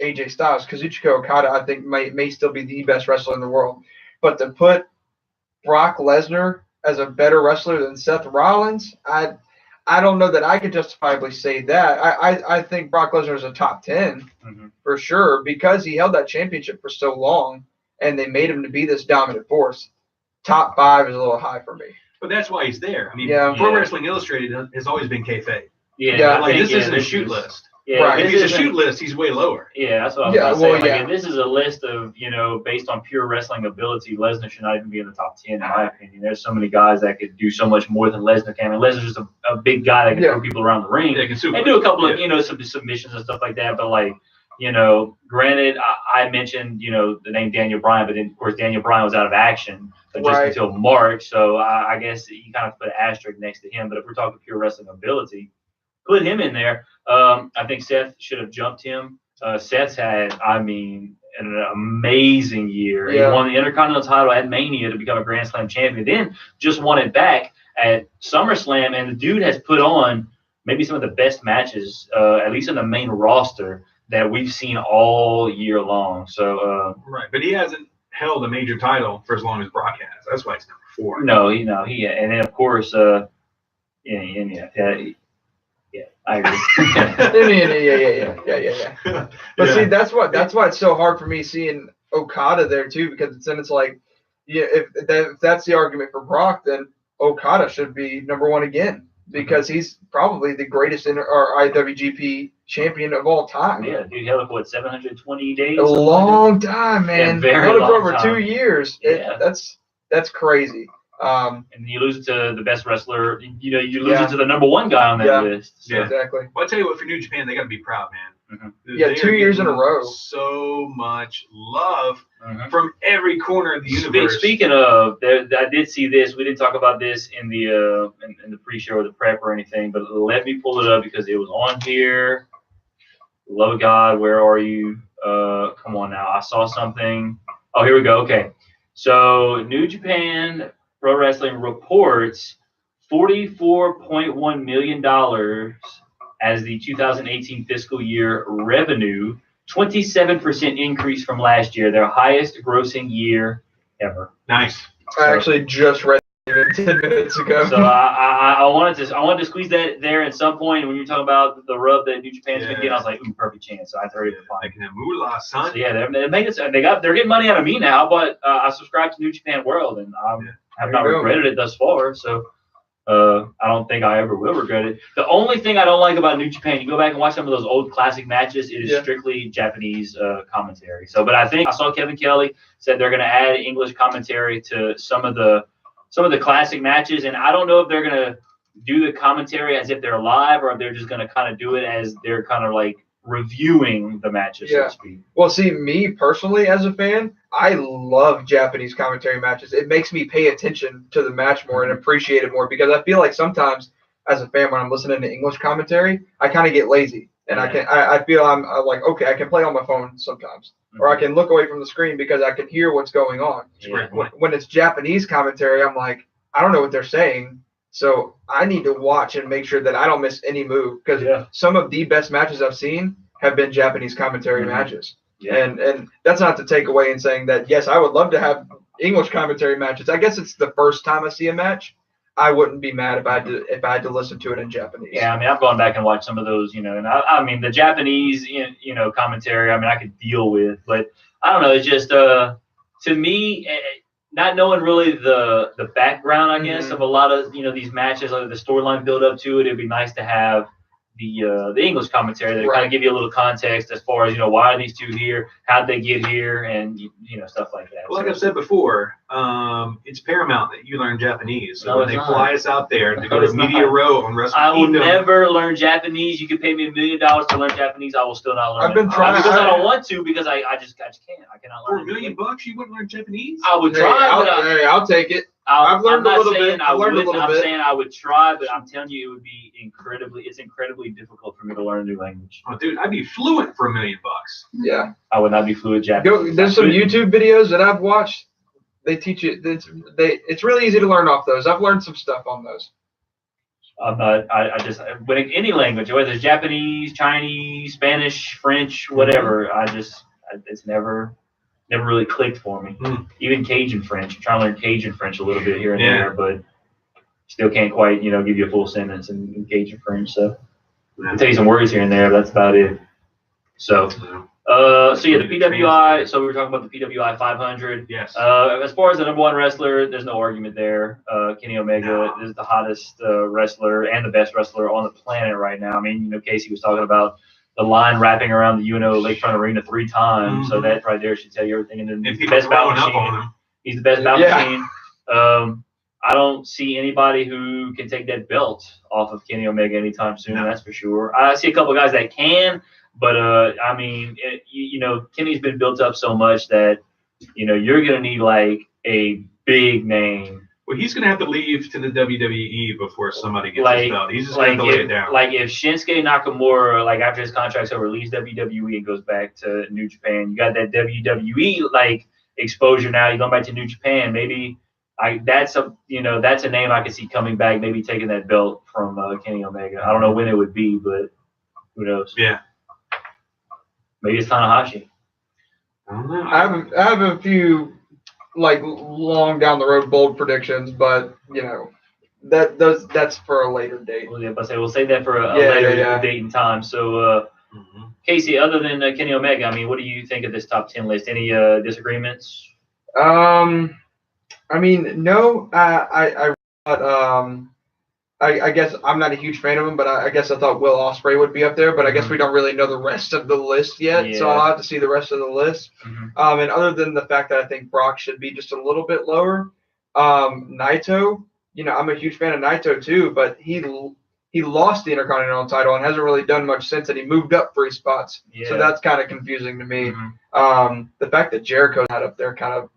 AJ Styles. Kazuchika Okada, I think, may still be the best wrestler in the world. But to put Brock Lesnar as a better wrestler than Seth Rollins, I don't know that I could justifiably say that. I think Brock Lesnar is a top 10 for sure because he held that championship for so long and they made him to be this dominant force. Top 5 is a little high for me. But that's why he's there. I mean, Yeah. Pro Wrestling Illustrated has always been kayfabe. Yeah. Like, this isn't a shoot list. Yeah, Right. If he's a shoot list, he's way lower. Yeah, that's what I was going to say. Like, if this is a list of, based on pure wrestling ability, Lesnar should not even be in the top 10, in my opinion. There's so many guys that could do so much more than Lesnar can. I mean, Lesnar's just a big guy that can throw people around the ring and do a couple of, some submissions and stuff like that. But, like, granted, I mentioned, the name Daniel Bryan, but then, of course, Daniel Bryan was out of action just until March. So I guess you kind of put an asterisk next to him. But if we're talking pure wrestling ability, put him in there. I think Seth should have jumped him. Seth's had, an amazing year. Yeah. He won the Intercontinental title at Mania to become a Grand Slam champion. Then just won it back at SummerSlam, and the dude has put on maybe some of the best matches, at least in the main roster, that we've seen all year long. So right, but he hasn't held a major title for as long as Brock has. That's why he's number 4. No, and then of course, yeah, I agree. Yeah. But see, that's why it's so hard for me seeing Okada there too, because then it's like, if that's the argument for Brock, then Okada should be number 1 again because he's probably the greatest IWGP champion of all time. Yeah, dude, he held it for 720 days. A long time, man. Very held it long for over time. 2 years. Yeah. That's crazy. And you lose it to the best wrestler. You lose it to the number 1 guy on that list. So. Yeah, exactly. Well, I'll tell you what, for New Japan, they got to be proud, man. Yeah, 2 years in a row. So much love from every corner of the universe. Speaking of, I did see this. We didn't talk about this in the pre-show or the prep or anything, but let me pull it up because it was on here. Love of God, where are you? Come on now. I saw something. Oh, here we go. Okay. So New Japan Pro Wrestling reports $44.1 million as the 2018 fiscal year revenue, 27% increase from last year, their highest grossing year ever. Nice. I actually just read it 10 minutes ago. So I wanted to squeeze that there at some point when you're talking about the rub that New Japan's been getting. I was like, perfect chance. So I threw it to find. Making that moolah, son. So yeah, they're getting money out of me now, but I subscribe to New Japan World and I have not regretted it thus far. So I don't think I ever will regret it. The only thing I don't like about New Japan, you go back and watch some of those old classic matches, it is strictly Japanese commentary. So, but I think I saw Kevin Kelly said they're going to add English commentary to some of the classic matches, and I don't know if they're going to do the commentary as if they're live or if they're just going to kind of do it as they're kind of like reviewing the matches, so to speak. Well, see, me personally as a fan, I love Japanese commentary matches. It makes me pay attention to the match more and appreciate it more because I feel like sometimes as a fan when I'm listening to English commentary, I kind of get lazy and I feel I'm like, okay, I can play on my phone sometimes or I can look away from the screen because I can hear what's going on. Yeah. When it's Japanese commentary, I'm like, I don't know what they're saying. So I need to watch and make sure that I don't miss any move because some of the best matches I've seen have been Japanese commentary matches. Yeah. And that's not to take away in saying that, yes, I would love to have English commentary matches. I guess it's the first time I see a match. I wouldn't be mad if I had to listen to it in Japanese. Yeah, I mean, I've gone back and watched some of those, and I mean, the Japanese, commentary, I mean, I could deal with, but I don't know, it's just, to me, not knowing really the background, I guess, of a lot of, these matches, like the storyline build up to it, it'd be nice to have the English commentary that kind of give you a little context as far as, why are these two here? How'd they get here? And, stuff like that. Well, like I've said before, it's paramount that you learn Japanese. So No, when it's they not. fly us out there to go No, it's to Media not. Row on Wrestle I will Kingdom, never learn Japanese. You can pay me $1 million to learn Japanese. I will still not learn I've been it. trying- because I don't want to. Because I just can't. I cannot for learn $1 million it. you wouldn't learn Japanese? I would try, but I'll take it. I'm I've learned not a little saying bit. I I've learned a wouldn't. little I'm bit. saying I would try, but I'm telling you, it would be it's incredibly difficult for me to learn a new language. Oh, dude, I'd be fluent for $1 million. Yeah. I would not be fluent Japanese. There's some I couldn't. YouTube videos that I've watched. They teach you. It's really easy to learn off those. I've learned some stuff on those. I'm not. I just when any language, whether it's Japanese, Chinese, Spanish, French, whatever. It's never really clicked for me. Even Cajun French. I'm trying to learn Cajun French a little bit here and there, but still can't quite give you a full sentence in Cajun French. So I'll tell you some words here and there, but that's about it. So. The PWI. So we were talking about the PWI 500. Yes. As far as the number one wrestler, there's no argument there. Kenny Omega is the hottest wrestler and the best wrestler on the planet right now. I mean, Casey was talking about the line wrapping around the UNO Lakefront Arena 3 times. So that right there should tell you everything. And then he's the best battle machine. He's the best battle machine. I don't see anybody who can take that belt off of Kenny Omega anytime soon. That's for sure. I see a couple of guys that can. But, Kenny's been built up so much that, you're going to need like a big name. Well, he's going to have to leave to the WWE before somebody gets his belt. He's just going to lay it down. Like if Shinsuke Nakamura, like after his contract's over, leaves WWE and goes back to New Japan, you got that WWE like exposure now. You're going back to New Japan. Maybe that's a name I could see coming back, maybe taking that belt from Kenny Omega. I don't know when it would be, but who knows? Yeah. Maybe it's Tanahashi. I don't know. I have a few like long down the road bold predictions, but that's for a later date. We'll save that for a later date and time. So, Casey, other than Kenny Omega, I mean, what do you think of this top 10 list? Any disagreements? No. I guess I'm not a huge fan of him, but I guess I thought Will Ospreay would be up there, but I guess we don't really know the rest of the list yet, so I'll have to see the rest of the list. And other than the fact that I think Brock should be just a little bit lower, Naito, I'm a huge fan of Naito too, but he lost the Intercontinental title and hasn't really done much since, and he moved up 3 spots, so that's kind of confusing to me. The fact that Jericho's not up there kind of.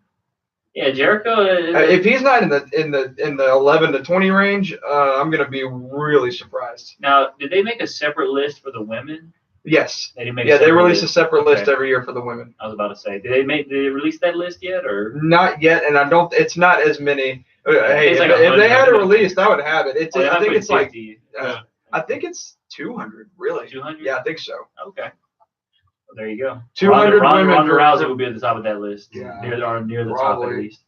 Yeah, Jericho. If he's not in the 11 to 20 range, I'm gonna be really surprised. Now, did they make a separate list for the women? Yes. They release a separate list every year for the women. I was about to say, did they release that list yet, or not yet? And it's not as many. Hey, like if they had it released, I would have it. I think it's 50. I think it's 200. Really? 200? Yeah, I think so. Okay. Well, there you go. 200 women. Ronda Rousey will be at the top of that list. Yeah. Near the top at least.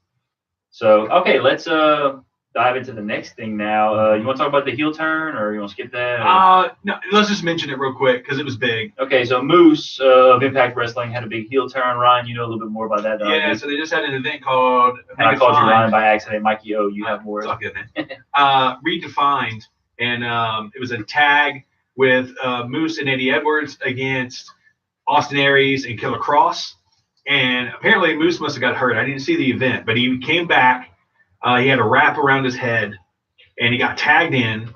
So okay, let's dive into the next thing now. You want to talk about the heel turn, or you want to skip that? No, let's just mention it real quick because it was big. Okay, so Moose of Impact Wrestling had a big heel turn. Ryan, you know a little bit more about that. So they just had an event called. And I called you Ryan by accident. Mikey O, you have more. It's all good, man. Redefined, and it was a tag with Moose and Eddie Edwards against Austin Aries and Killer Cross. And apparently Moose must have got hurt. I didn't see the event, but he came back. He had a wrap around his head, and he got tagged in.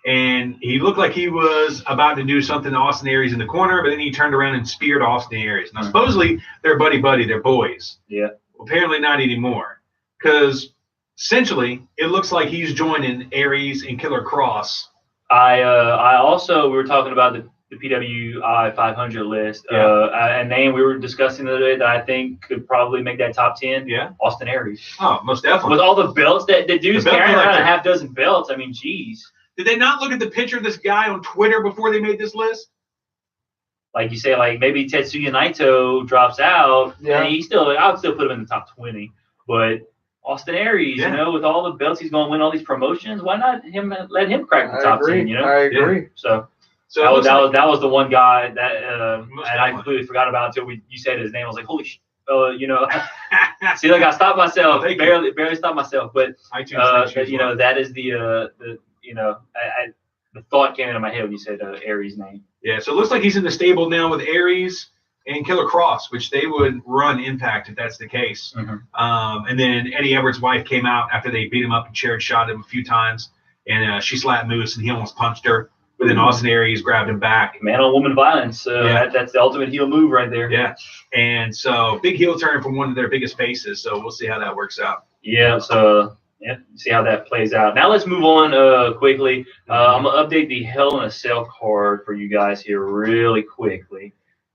And he looked like he was about to do something to Austin Aries in the corner, but then he turned around and speared Austin Aries. Now, supposedly, they're buddy-buddy. They're boys. Yeah. Well, apparently not anymore. Because, essentially, it looks like he's joining Aries and Killer Cross. I also, we were talking about the PWI 500 list. A name we were discussing the other day that I think could probably make that top 10. Yeah. Austin Aries. Oh, most definitely. With all the belts that the dude's carrying around a half dozen belts. I mean, geez. Did they not look at the picture of this guy on Twitter before they made this list? Like you say, like maybe Tetsuya Naito drops out. Yeah. And I would still put him in the top 20. But Austin Aries, with all the belts he's going to win all these promotions, why not let him crack the top 10? I agree. Yeah. So that was the one guy that and I completely forgot about until you said his name. I was like, holy shit. See, like I stopped myself, barely stopped myself, but that is the the thought came into my head when you said Aries' name. Yeah, so it looks like he's in the stable now with Aries, and Killer Cross, which they would run Impact if that's the case. And then Eddie Everett's wife came out after they beat him up and chair shot him a few times, and she slapped Moose, and he almost punched her. But then Austin Aries grabbed him back. Man on woman violence. That's the ultimate heel move right there. Yeah. And so big heel turn from one of their biggest faces. So we'll see how that works out. Yeah. So see how that plays out. Now let's move on quickly. I'm gonna update the Hell in a Cell card for you guys here really quickly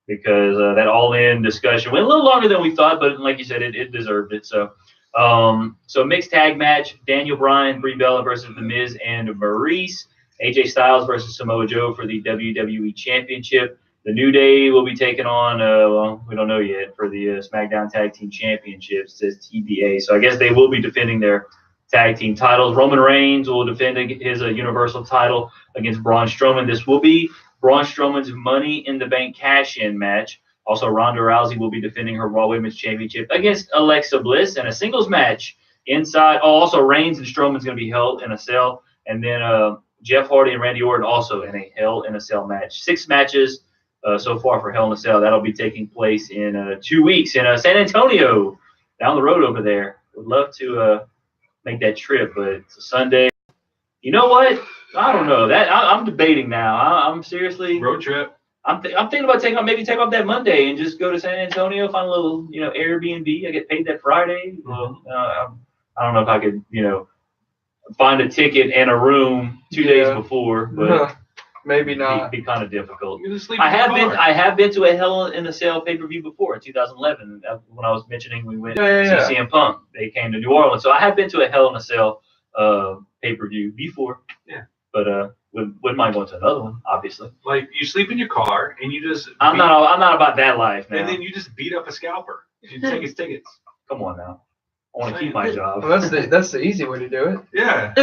because that all-in discussion went a little longer than we thought, but like you said, it deserved it. So mixed tag match: Daniel Bryan, Brie Bella versus The Miz and Maurice. AJ Styles versus Samoa Joe for the WWE Championship. The New Day will be taking on, we don't know yet, for the SmackDown Tag Team Championships. It says TBA. So I guess they will be defending their tag team titles. Roman Reigns will defend his Universal title against Braun Strowman. This will be Braun Strowman's Money in the Bank cash-in match. Also, Ronda Rousey will be defending her Raw Women's Championship against Alexa Bliss in a singles match inside. Also, Reigns and Strowman's going to be held in a cell. And then Jeff Hardy and Randy Orton also in a Hell in a Cell match. 6 matches so far for Hell in a Cell. That'll be taking place in 2 weeks in San Antonio, down the road over there. Would love to make that trip, but it's a Sunday. You know what? I don't know. I'm debating now. I'm seriously road trip. I'm thinking about take off that Monday and just go to San Antonio, find a little Airbnb. I get paid that Friday. Well, I don't know if I could find a ticket and a room 2 days before, but maybe not. Be kind of difficult. I have been to a Hell in a Cell pay-per-view before in 2011 when I was mentioning we went to see CM Punk. They came to New Orleans, so I have been to a Hell in a Cell pay-per-view before. Yeah, but wouldn't mind going to another one, obviously. Like you sleep in your car and you just I'm not about that life now. And then you just beat up a scalper. You take his tickets. Come on now. I want to keep my job. Well, that's the easy way to do it. Yeah.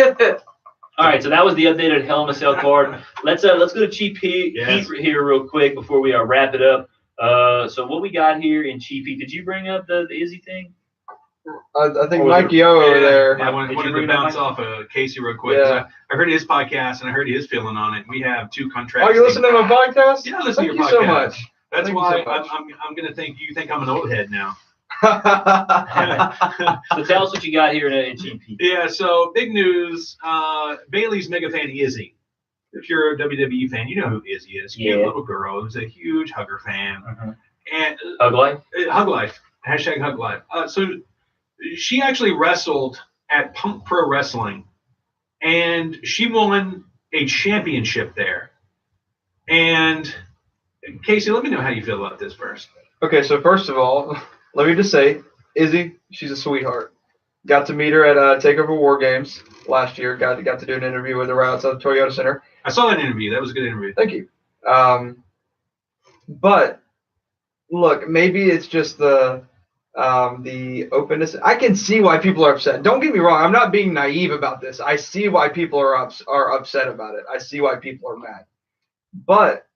All right, so that was the updated Hell in a Cell card. Let's go to Cheap Heat here real quick before we wrap it up. So what we got here in Cheap Heat? Did you bring up the Izzy thing? I think Mikey O over there. I wanted to bounce off of Casey real quick. Yeah. I heard his podcast and I heard his feeling on it. We have 2 contracts. Oh, you listening to my podcast? Yeah, I listen to your podcast. Thank you so much. That's why I'm gonna think you think I'm an old head now. So tell us what you got here in Cheap Heat. Yeah, so big news. Bailey's mega fan Izzy. If you're a WWE fan, you know who Izzy is. Cute little girl who's a huge Hugger fan. And Hug Life? Hug Life. Hashtag Hug Life. So she actually wrestled at Punk Pro Wrestling, and she won a championship there. And Casey, let me know how you feel about this first. Okay, so first of all, let me just say, Izzy, she's a sweetheart. Got to meet her at TakeOver War Games last year. Got to do an interview with her right outside the Toyota Center. I saw that interview. That was a good interview. Thank you. But look, maybe it's just the openness. I can see why people are upset. Don't get me wrong. I'm not being naive about this. I see why people are upset about it. I see why people are mad. But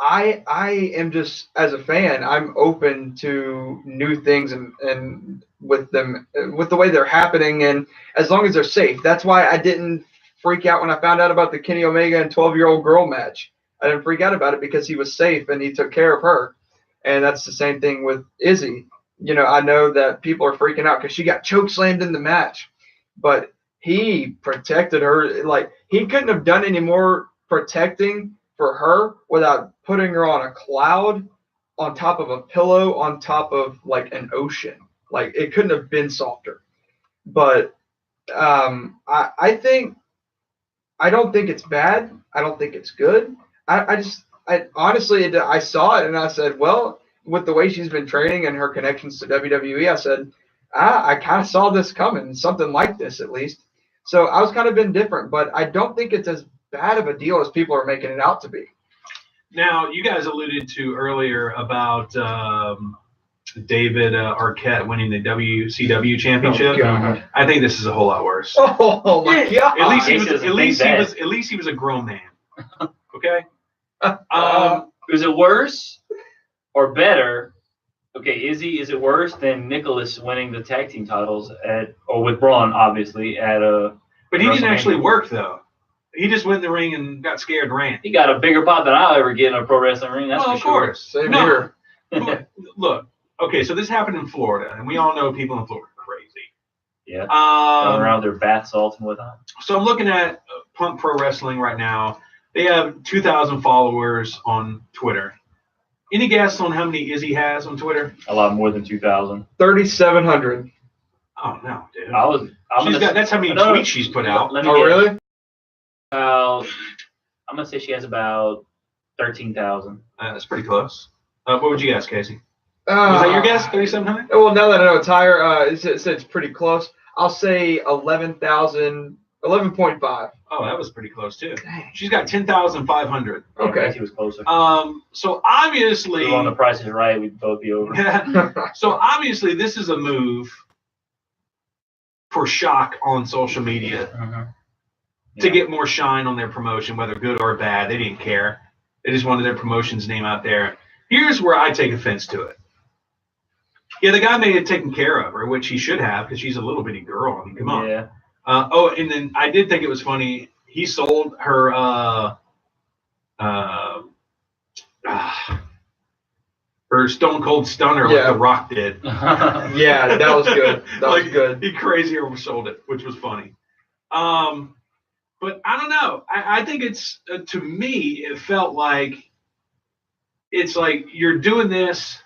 I am just, as a fan, I'm open to new things and with them, with the way they're happening, and as long as they're safe. That's why I didn't freak out when I found out about the Kenny Omega and 12-year-old girl match. I didn't freak out about it because he was safe and he took care of her. And that's the same thing with Izzy. I know that people are freaking out because she got choke slammed in the match, but he protected her. Like, he couldn't have done any more protecting for her without putting her on a cloud, on top of a pillow, on top of like an ocean. Like, it couldn't have been softer. But I don't think it's bad. I don't think it's good. I honestly saw it and I said, well, with the way she's been training and her connections to WWE, I said, I kind of saw this coming, something like this at least. So I was kind of indifferent, but I don't think it's as bad of a deal as people are making it out to be. Now, you guys alluded to earlier about David Arquette winning the WCW championship. Oh, I think this is a whole lot worse. Oh my God! At least he was a grown man. Okay. Is it worse or better? Okay, Izzy, is it worse than Nicholas winning the tag team titles or with Braun, obviously, at a? But he didn't actually work though. He just went in the ring and got scared and ran. He got a bigger pop than I'll ever get in a pro wrestling ring. That's for of sure. Course. Same here. Look, okay, so this happened in Florida, and we all know people in Florida are crazy. Yeah. Going around their bath salts and whatnot. So I'm looking at Punk Pro Wrestling right now. They have 2,000 followers on Twitter. Any guess on how many Izzy has on Twitter? A lot more than 2,000. 3,700. Oh no, dude. That's how many tweets she's put out. Really? I'm gonna say she has about 13,000. That's pretty close. What would you guess, Casey? Was that your guess? 3,700? Well, now that I know it's higher, it's pretty close. I'll say 11.5. Oh, that was pretty close too. Dang. She's got 10,500. Okay, she was closer. So obviously, on The Price is Right, we'd both be over. So obviously, this is a move for shock on social media to get more shine on their promotion, whether good or bad. They didn't care. They just wanted their promotion's name out there. Here's where I take offense to it. Yeah, the guy may have taken care of her, which he should have, because she's a little bitty girl. I mean, come on. Yeah. And then I did think it was funny. He sold her her Stone Cold Stunner like The Rock did. Yeah, that was good. That was good. He crazy oversold it, which was funny. But I don't know. I think it's to me, it felt like it's like you're doing this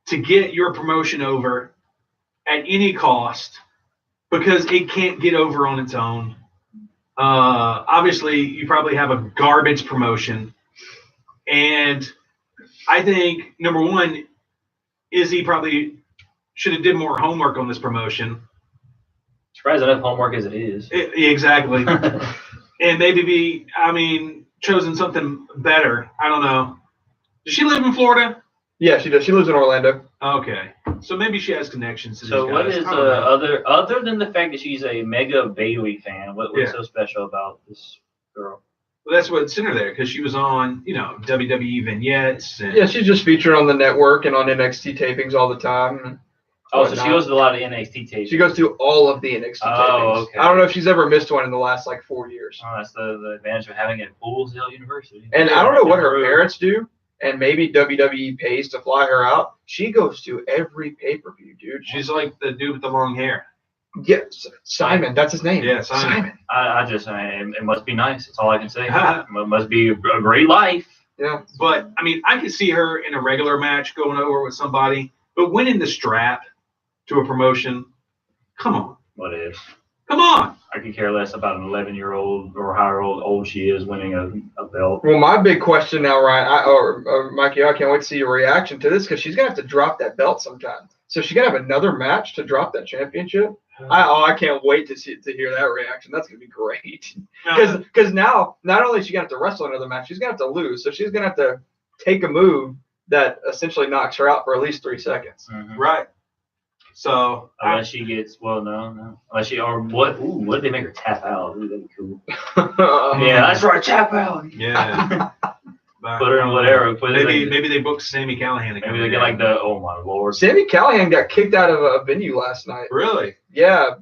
to get your promotion over at any cost because it can't get over on its own. Obviously, you probably have a garbage promotion. And I think, number one, Izzy probably should have did more homework on this promotion. Surprised enough homework as it is. Exactly. And maybe chosen something better. I don't know. Does she live in Florida? Yeah, she does. She lives in Orlando. Okay. So maybe she has connections to these So guys. what is other than the fact that she's a mega Bayou fan, what's so special about this girl? Well, that's what sent her there, because she was on, WWE vignettes. And yeah, she's just featured on the network and on NXT tapings all the time. Oh, so she goes to a lot of NXT tapings. She goes to all of the NXT tapings. Okay. I don't know if she's ever missed one in the last 4 years. Oh, that's the advantage of having it at Bulls Hill University. And I don't know what her parents do, and maybe WWE pays to fly her out. She goes to every pay-per-view, dude. She's like the dude with the long hair. Yeah, Simon. That's his name. Yeah, Simon. It must be nice. That's all I can say. It must be a great life. Yeah. But, I could see her in a regular match going over with somebody, but winning the strap to a promotion, come on. What if? Come on. I could care less about an 11-year-old or however old she is winning a belt. Well, my big question now, Ryan, Mikey, I can't wait to see your reaction to this, because she's going to have to drop that belt sometime. So she's going to have another match to drop that championship. I can't wait to hear that reaction. That's going to be great. Because now, not only is she going to have to wrestle another match, she's going to have to lose. So she's going to have to take a move that essentially knocks her out for at least 3 seconds. Mm-hmm. Right. So unless she gets no. Unless she what did they make her tap out? Ooh, that'd be cool. Yeah, that's right, tap out. Yeah. Put her in whatever. Maybe they booked Sammy Callahan again. Maybe they get oh my lord. Sammy Callahan got kicked out of a venue last night. Really? Yeah,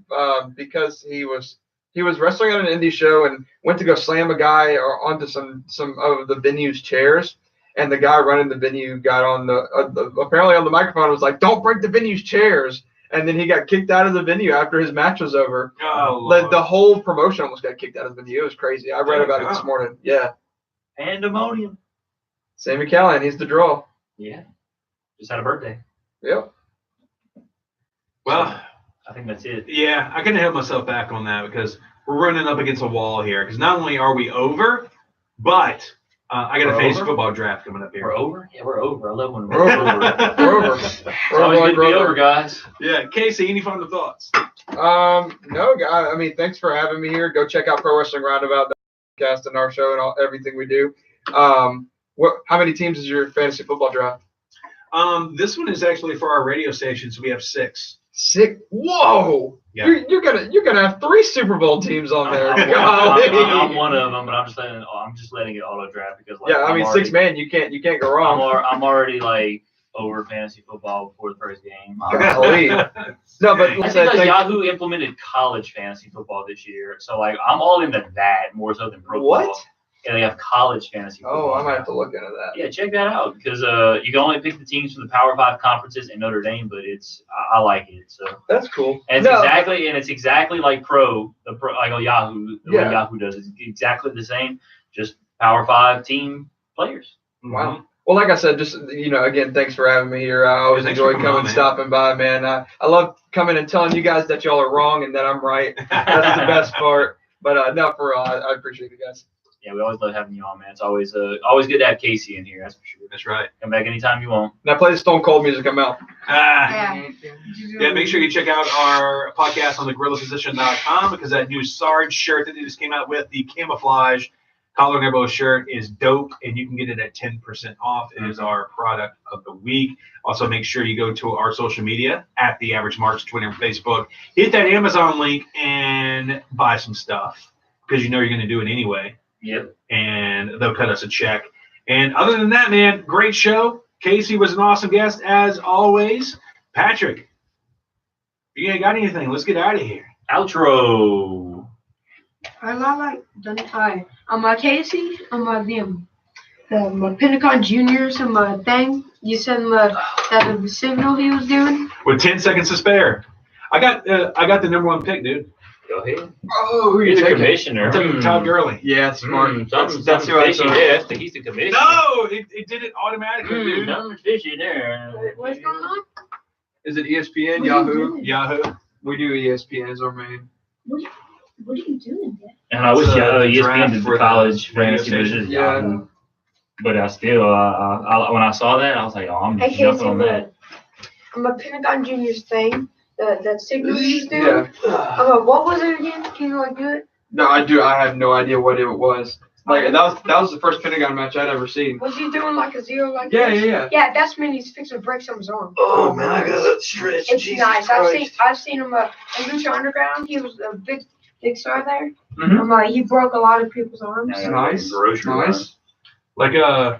because he was wrestling on an indie show and went to go slam a guy onto some of the venue's chairs. And the guy running the venue got on apparently on the microphone and was like, "Don't break the venue's chairs." And then he got kicked out of the venue after his match was over. Oh, the whole promotion almost got kicked out of the venue. It was crazy. I read about it this morning. Yeah. Pandemonium. Sammy Callahan, he's the draw. Yeah. Just had a birthday. Yep. Well, I think that's it. Yeah, I couldn't help myself back on that, because we're running up against a wall here. Because not only are we over, but I got a fantasy football draft coming up here. We're over? Yeah, we're over. I love when we're over. We're over. We're always good to be over, guys. Yeah. Casey, any final thoughts? No, guy. Thanks for having me here. Go check out Pro Wrestling Roundabout, the podcast and our show and everything we do. How many teams is your fantasy football draft? This one is actually for our radio station, so we have 6. 6? Whoa! Yeah. You're gonna have 3 Super Bowl teams on there. I'm one of them, but I'm just letting it auto draft because 6 man, you can't go wrong. I'm already over fantasy football before the first game. No, but I think Yahoo implemented college fantasy football this year, so I'm all into that more so than pro football. What? and they have college fantasy football. Oh, I might have to look into that. Yeah, check that out because you can only pick the teams from the Power 5 conferences and Notre Dame, but I like it. So that's cool. And it's exactly like like on Yahoo. The way Yahoo does it. It's exactly the same, just Power 5 team players. Wow. Well, like I said, just again, thanks for having me here. I always enjoy stopping by, man. I love coming and telling you guys that y'all are wrong and that I'm right. That's the best part. But no, for real, I appreciate you guys. Yeah, we always love having you on, man. It's always good to have Casey in here. That's for sure. That's right. Come back anytime you want. Now play the Stone Cold music. I'm out. Yeah, make sure you check out our podcast on thegorillaposition.com because that new Sarge shirt that they just came out with, the camouflage collar and elbow shirt, is dope, and you can get it at 10% off. It is our product of the week. Also, make sure you go to our social media at the Average Marks, Twitter and Facebook. Hit that Amazon link and buy some stuff because you're going to do it anyway. Yep. And they'll cut us a check. And other than that, man, great show. Casey was an awesome guest as always. Patrick, you ain't got anything. Let's get out of here. Outro. Hi. I'm Casey. I'm the Pentagon Juniors and my thing. You said that the signal he was doing. With 10 seconds to spare. I got the number 1 pick, dude. Go ahead. Oh, who are you He's the taking? commissioner. I'm taking Todd Gurley. Yeah, smart. That's who I said. Yeah, he's the commissioner. No, it did it automatically, dude. Nothing fishy there. What's going on? Is it ESPN, Yahoo? Yahoo. We do ESPN as our main. What are you doing there? And I wish ESPN draft did for the the college radio fantasy station. version. Yeah. But I still, when I saw that, I was like, oh, I'm Hey, jumping Casey, on that. I'm a Pentagon Juniors thing. That signal he was doing. Yeah. What was it again? Can you do it? No, I do. I have no idea what it was. Like that was the first Pentagon match I'd ever seen. Was he doing like a zero like Yeah, this? yeah. Yeah, that's when he's fixing to break someone's arm. Oh man, I got stretch. It's Jesus nice. Christ. I've seen him in Lucha Underground. He was a big star there. Mhm. He broke a lot of people's arms. Nice. Nice. Like I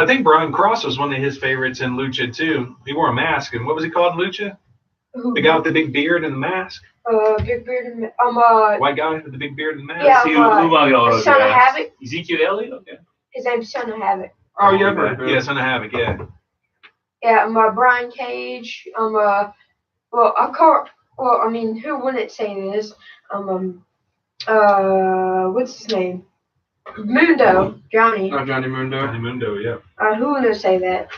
think Brian Cross was one of his favorites in Lucha too. He wore a mask, and what was he called in Lucha? The guy with the big beard and the mask. Big beard and White guy with the big beard and the mask. Yeah, Son of Havoc. Ezekiel Elliott? Okay. His name's Son of Havoc. Oh yeah, man. Yeah, Son of Havoc. Yeah. Yeah, Brian Cage. Who wouldn't say this? What's his name? Mundo, Johnny. Oh, Johnny Mundo. Johnny Mundo, yeah. Who wouldn't say that?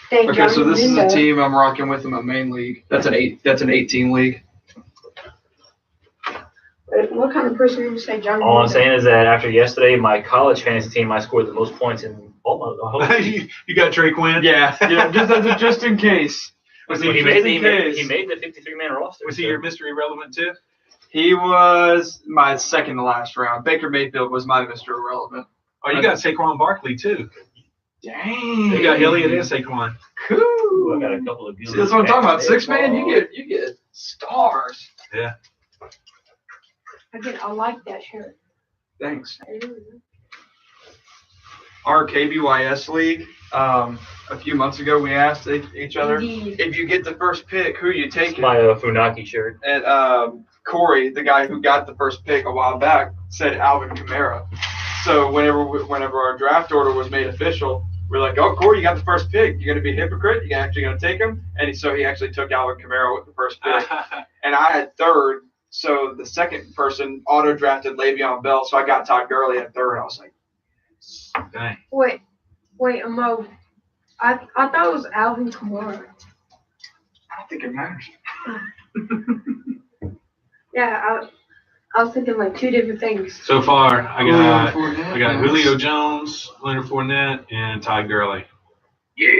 Okay, so this is the team I'm rocking with in my main league. That's an 18 league. What kind of person would you say, Johnny? All I'm saying is that after yesterday, my college fantasy team, I scored the most points in all my. You got Trey Quinn? Yeah, just in case. He made the 53-man roster. Was he your mystery relevant too? He was my second to last round. Baker Mayfield was my Mr. Irrelevant. Oh, you got Saquon Barkley too. Dang. You got Elliott and Saquon. Cool. I got a couple of good. See, that's what I'm talking about. 6-man, you get stars. Yeah. I like that shirt. Thanks. Our KBYS league, a few months ago, we asked each other, if you get the first pick, who you taking? My Funaki shirt. And Corey, the guy who got the first pick a while back, said Alvin Kamara. So whenever our draft order was made official, we're like, oh, Corey, you got the first pick. You're going to be a hypocrite? You're actually going to take him? And so he actually took Alvin Kamara with the first pick. And I had third. So the second person auto-drafted Le'Veon Bell. So I got Todd Gurley at third. I was like, dang. Wait, Mo. I thought it was Alvin Kamara. I don't think it matters. Yeah, I was thinking like two different things. So far, I got Julio Jones, Leonard Fournette, and Todd Gurley. Yeah.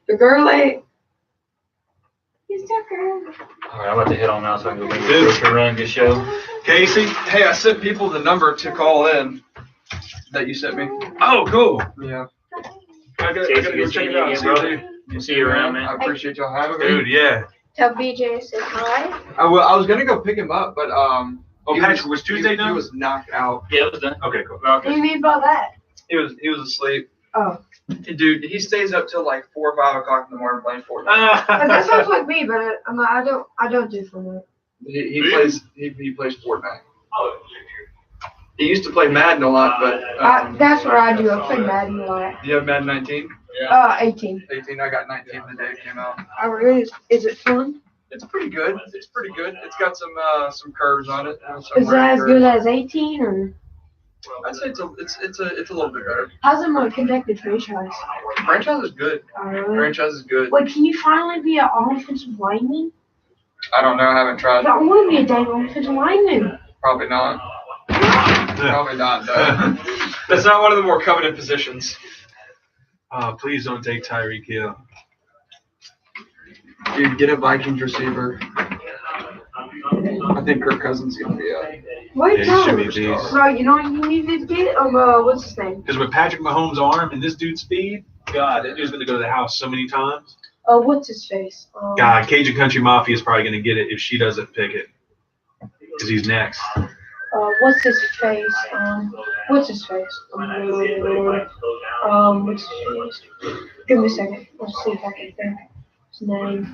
The Gurley. He's the Gurley. All right, I'm about to head on now so I can go make a grocery run. Good show. Casey? Hey, I sent people the number to call in that you sent me. Oh, cool. Yeah. I gotta go check it out. See you around, man. I appreciate y'all having me. Dude, yeah. Tell BJ say hi. I was gonna go pick him up, but Patrick, was Tuesday done? He was knocked out. Yeah, it was done. Okay, cool. What do you mean by that? He was asleep. Oh. Dude, he stays up till like 4 or 5 o'clock in the morning playing Fortnite. That sounds like me, but I don't do Fortnite. He plays Fortnite. He used to play Madden a lot, but that's what I do. I play Madden a lot. do you have Madden 19? 18. 18. I got 19 the day it came out. Oh, really? Is it fun? It's pretty good. It's pretty good. It's got some curves on it. Is that as good as 18 or? I'd say it's a little bit better. How's it more connected franchise? Franchise is good. Franchise is good. Wait, can you finally be an offensive lineman? I don't know. I haven't tried. I want to be a dang offensive lineman. Probably not. Probably not, though. That's not one of the more coveted positions. Please don't take Tyreek Hill. Dude, get a Vikings receiver. I think Kirk Cousins is going to be a... What? Yeah, he should be beast. Bro, you know what you need to get? What's his name? Because with Patrick Mahomes' arm and this dude's speed, God, that dude's going to go to the house so many times. What's his face? God, Cajun Country Mafia is probably going to get it if she doesn't pick it. Because he's next. What's his face? What's his face? What's his face? Give me a second. Let's see if I can think his name.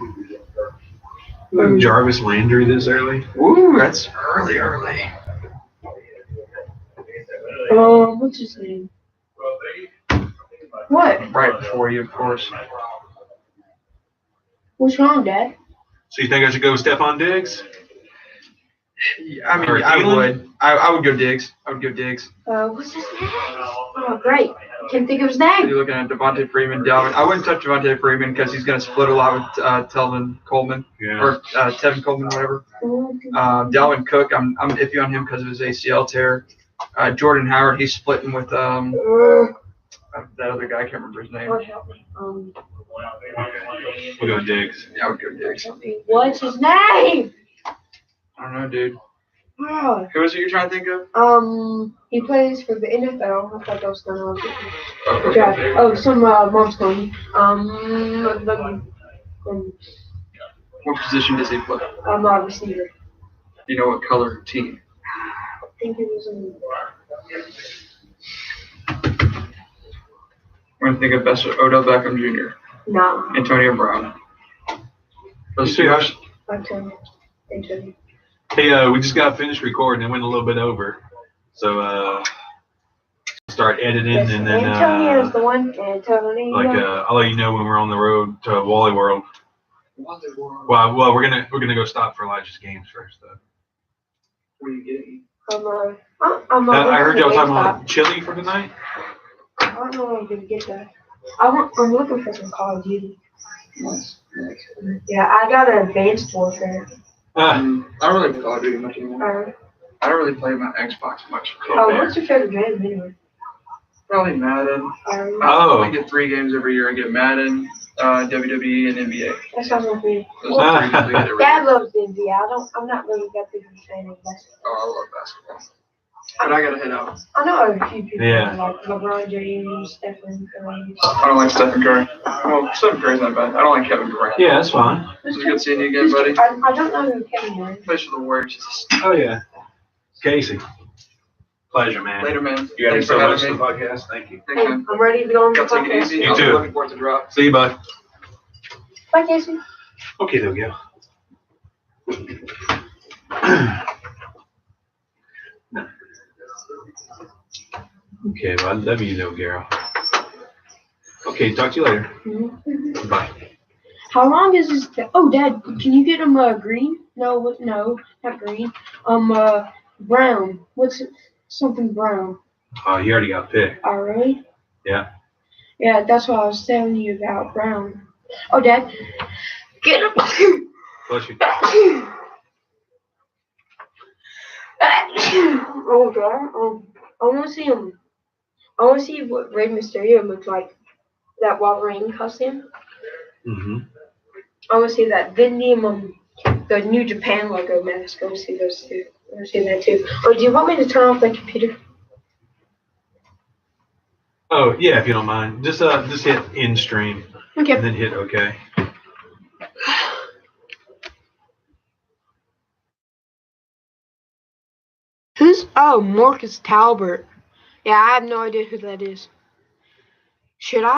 Jarvis Landry this early? Ooh, that's early. What's his name? What? Right before you, of course. What's wrong, Dad? So you think I should go with Stephon Diggs? I mean, I would. I would go Diggs. I would go Diggs. What's his name? Oh, great. Can't think of his name. You're looking at Devontae Freeman, Dalvin. I wouldn't touch Devontae Freeman because he's going to split a lot with Tevin Coleman. Yeah. Or Tevin Coleman, whatever. Dalvin Cook, I'm iffy on him because of his ACL tear. Jordan Howard, he's splitting with that other guy. I can't remember his name. Lord help me. We'll go Diggs. Yeah, I would go Diggs. What's his name? I don't know, dude. Oh. Who is it you're trying to think of? He plays for the NFL. I thought that was going to some mom's going. What position does he play? I'm not a receiver. You know what color team? I think it was in. I'm going to think of best Odell Beckham Jr. No. Antonio Brown. Those two. Antonio. Hey, we just got finished recording and went a little bit over. So, start editing Yes, and then, Antonio's the one. Antonio. I'll let you know when we're on the road to Wally World. Well, we're gonna go stop for Elijah's games first, though. What are you getting? I heard y'all talking about chili for tonight. I don't know when I'm gonna get that. I'm looking for some Call of Duty. Nice. Yeah, I got an Advanced Warfare. I don't really play Call of Duty much anymore. I don't really play my Xbox much. What's your favorite game anyway? Probably Madden. I get 3 games every year. I get Madden, WWE, and NBA. That sounds like me. Those are 3 games we get every Dad year. loves the NBA. I'm not really that big of a fan of basketball. Oh, I love basketball. But I gotta head out. I know a few people Yeah. like LeBron James, Stephen Curry. I don't like Stephen Curry. Well, Stephen Curry's not bad. I don't like Kevin Durant. Yeah, that's fine. It was good seeing you again, buddy. I don't know who Kevin Durant is. Plays for the Warriors. Oh yeah, Casey. Pleasure, man. Later, man. You got Thanks so for much having for the me. podcast. Thank you. Thanks, Hey, man. I'm ready to go on the Gotta take it podcast. easy. You I'm too. looking forward to drop. See you, bud. Bye, Casey. Okay, there we go. Okay, well, I love you, little girl. Okay, talk to you later. Mm-hmm. Bye. How long is this? Oh, Dad, can you get him green? No, not green. Brown. What's it? Something brown. Oh, you already got picked. All right. Yeah. Yeah, that's what I was telling you about brown. Oh, Dad, get him. Bless you. Oh, God. I want to see him. I want to see what Rey Mysterio looks like. That Wolverine costume. Mm-hmm. I want to see that. Then the New Japan logo mask. I want to see those two. I want to see that too. Or do you want me to turn off the computer? Oh, yeah, if you don't mind. Just hit in stream. Okay. And then hit OK. Who's? Oh, Marcus Talbot. Yeah, I have no idea who that is. Should I?